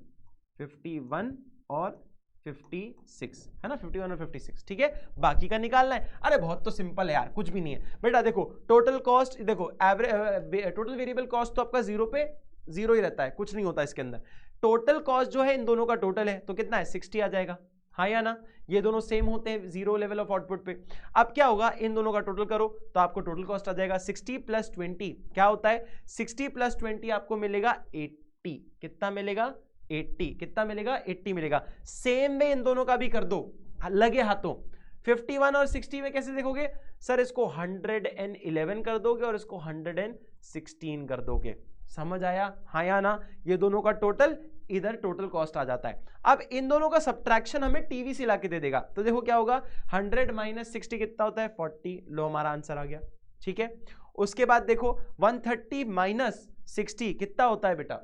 51 और 56 है ना, 51 और 56। ठीक है, बाकी का निकालना है। अरे बहुत तो सिंपल है यार, कुछ भी नहीं है बेटा। देखो टोटल कॉस्ट, देखो एवरेज टोटल वेरिएबल कॉस्ट तो आपका 0 पे 0 ही रहता है, कुछ नहीं होता इसके अंदर। टोटल कॉस्ट जो है इन दोनों का टोटल है, तो कितना है 60 आ जाएगा, हाँ या ना, ये दोनों सेम होते हैं 0 लेवल ऑफ आउटपुट पे। अब क्या होगा, इन दोनों का टोटल करो तो आपको टोटल कॉस्ट आ जाएगा 60 + 20 क्या होता है 60 + 20 आपको मिलेगा 80। कितना मिलेगा 80, कितना मिलेगा 80 मिलेगा। सेम वे इन दोनों का भी कर दो लगे हाथों, 51 और 60 में कैसे देखोगे सर, इसको 111 कर दोगे और इसको 116 कर दोगे, समझ आया हाँ या ना। ये दोनों का टोटल इधर टोटल कॉस्ट आ जाता है। अब इन दोनों का सब्ट्रैक्शन हमें टीवीसी ला के दे देगा, तो देखो क्या होगा 100 माइनस 60 कितना होता है 40, लो हमारा आंसर आ गया, ठीक है। उसके बाद देखो 130 माइनस 60 कितना होता है बेटा,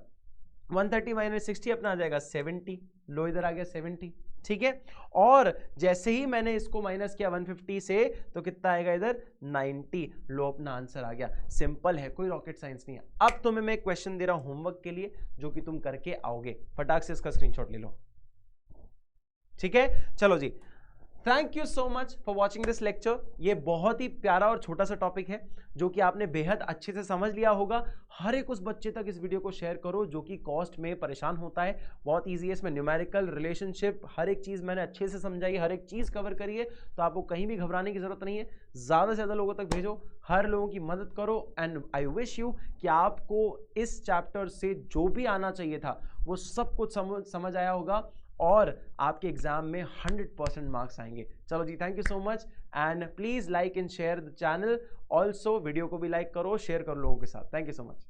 130 माइनस 60 अपना आ जाएगा 70, लो इधर आ गया 70, ठीक है। और जैसे ही मैंने इसको माइनस किया 150 से तो कितना आएगा इधर 90, लो अपना आंसर आ गया। सिंपल है, कोई रॉकेट साइंस नहीं है। अब तुम्हें मैं एक क्वेश्चन दे रहा हूं होमवर्क के लिए जो कि तुम करके आओगे, फटाक से इसका स्क्रीनशॉट ले लो, ठीक है। चलो जी, thank you so much for watching this lecture. ये बहुत ही प्यारा और छोटा सा टॉपिक है जो कि आपने बेहद अच्छे से समझ लिया होगा। हर एक उस बच्चे तक इस वीडियो को शेयर करो जो कि कॉस्ट में परेशान होता है। बहुत इजी है, इसमें न्यूमेरिकल, रिलेशनशिप, हर एक चीज़ मैंने अच्छे से समझाई, हर एक चीज़ कवर करी है, तो आपको कहीं भी घबराने की जरूरत नहीं है। ज़्यादा से ज़्यादा लोगों तक भेजो, हर लोगों की मदद करो। एंड आई विश यू कि आपको इस चैप्टर से जो भी आना चाहिए था वो सब कुछ समझ आया होगा और आपके एग्जाम में 100% मार्क्स आएंगे। चलो जी, thank you so much and please like and share the channel. Also video को भी लाइक करो, शेयर करो लोगों के साथ। Thank you so much.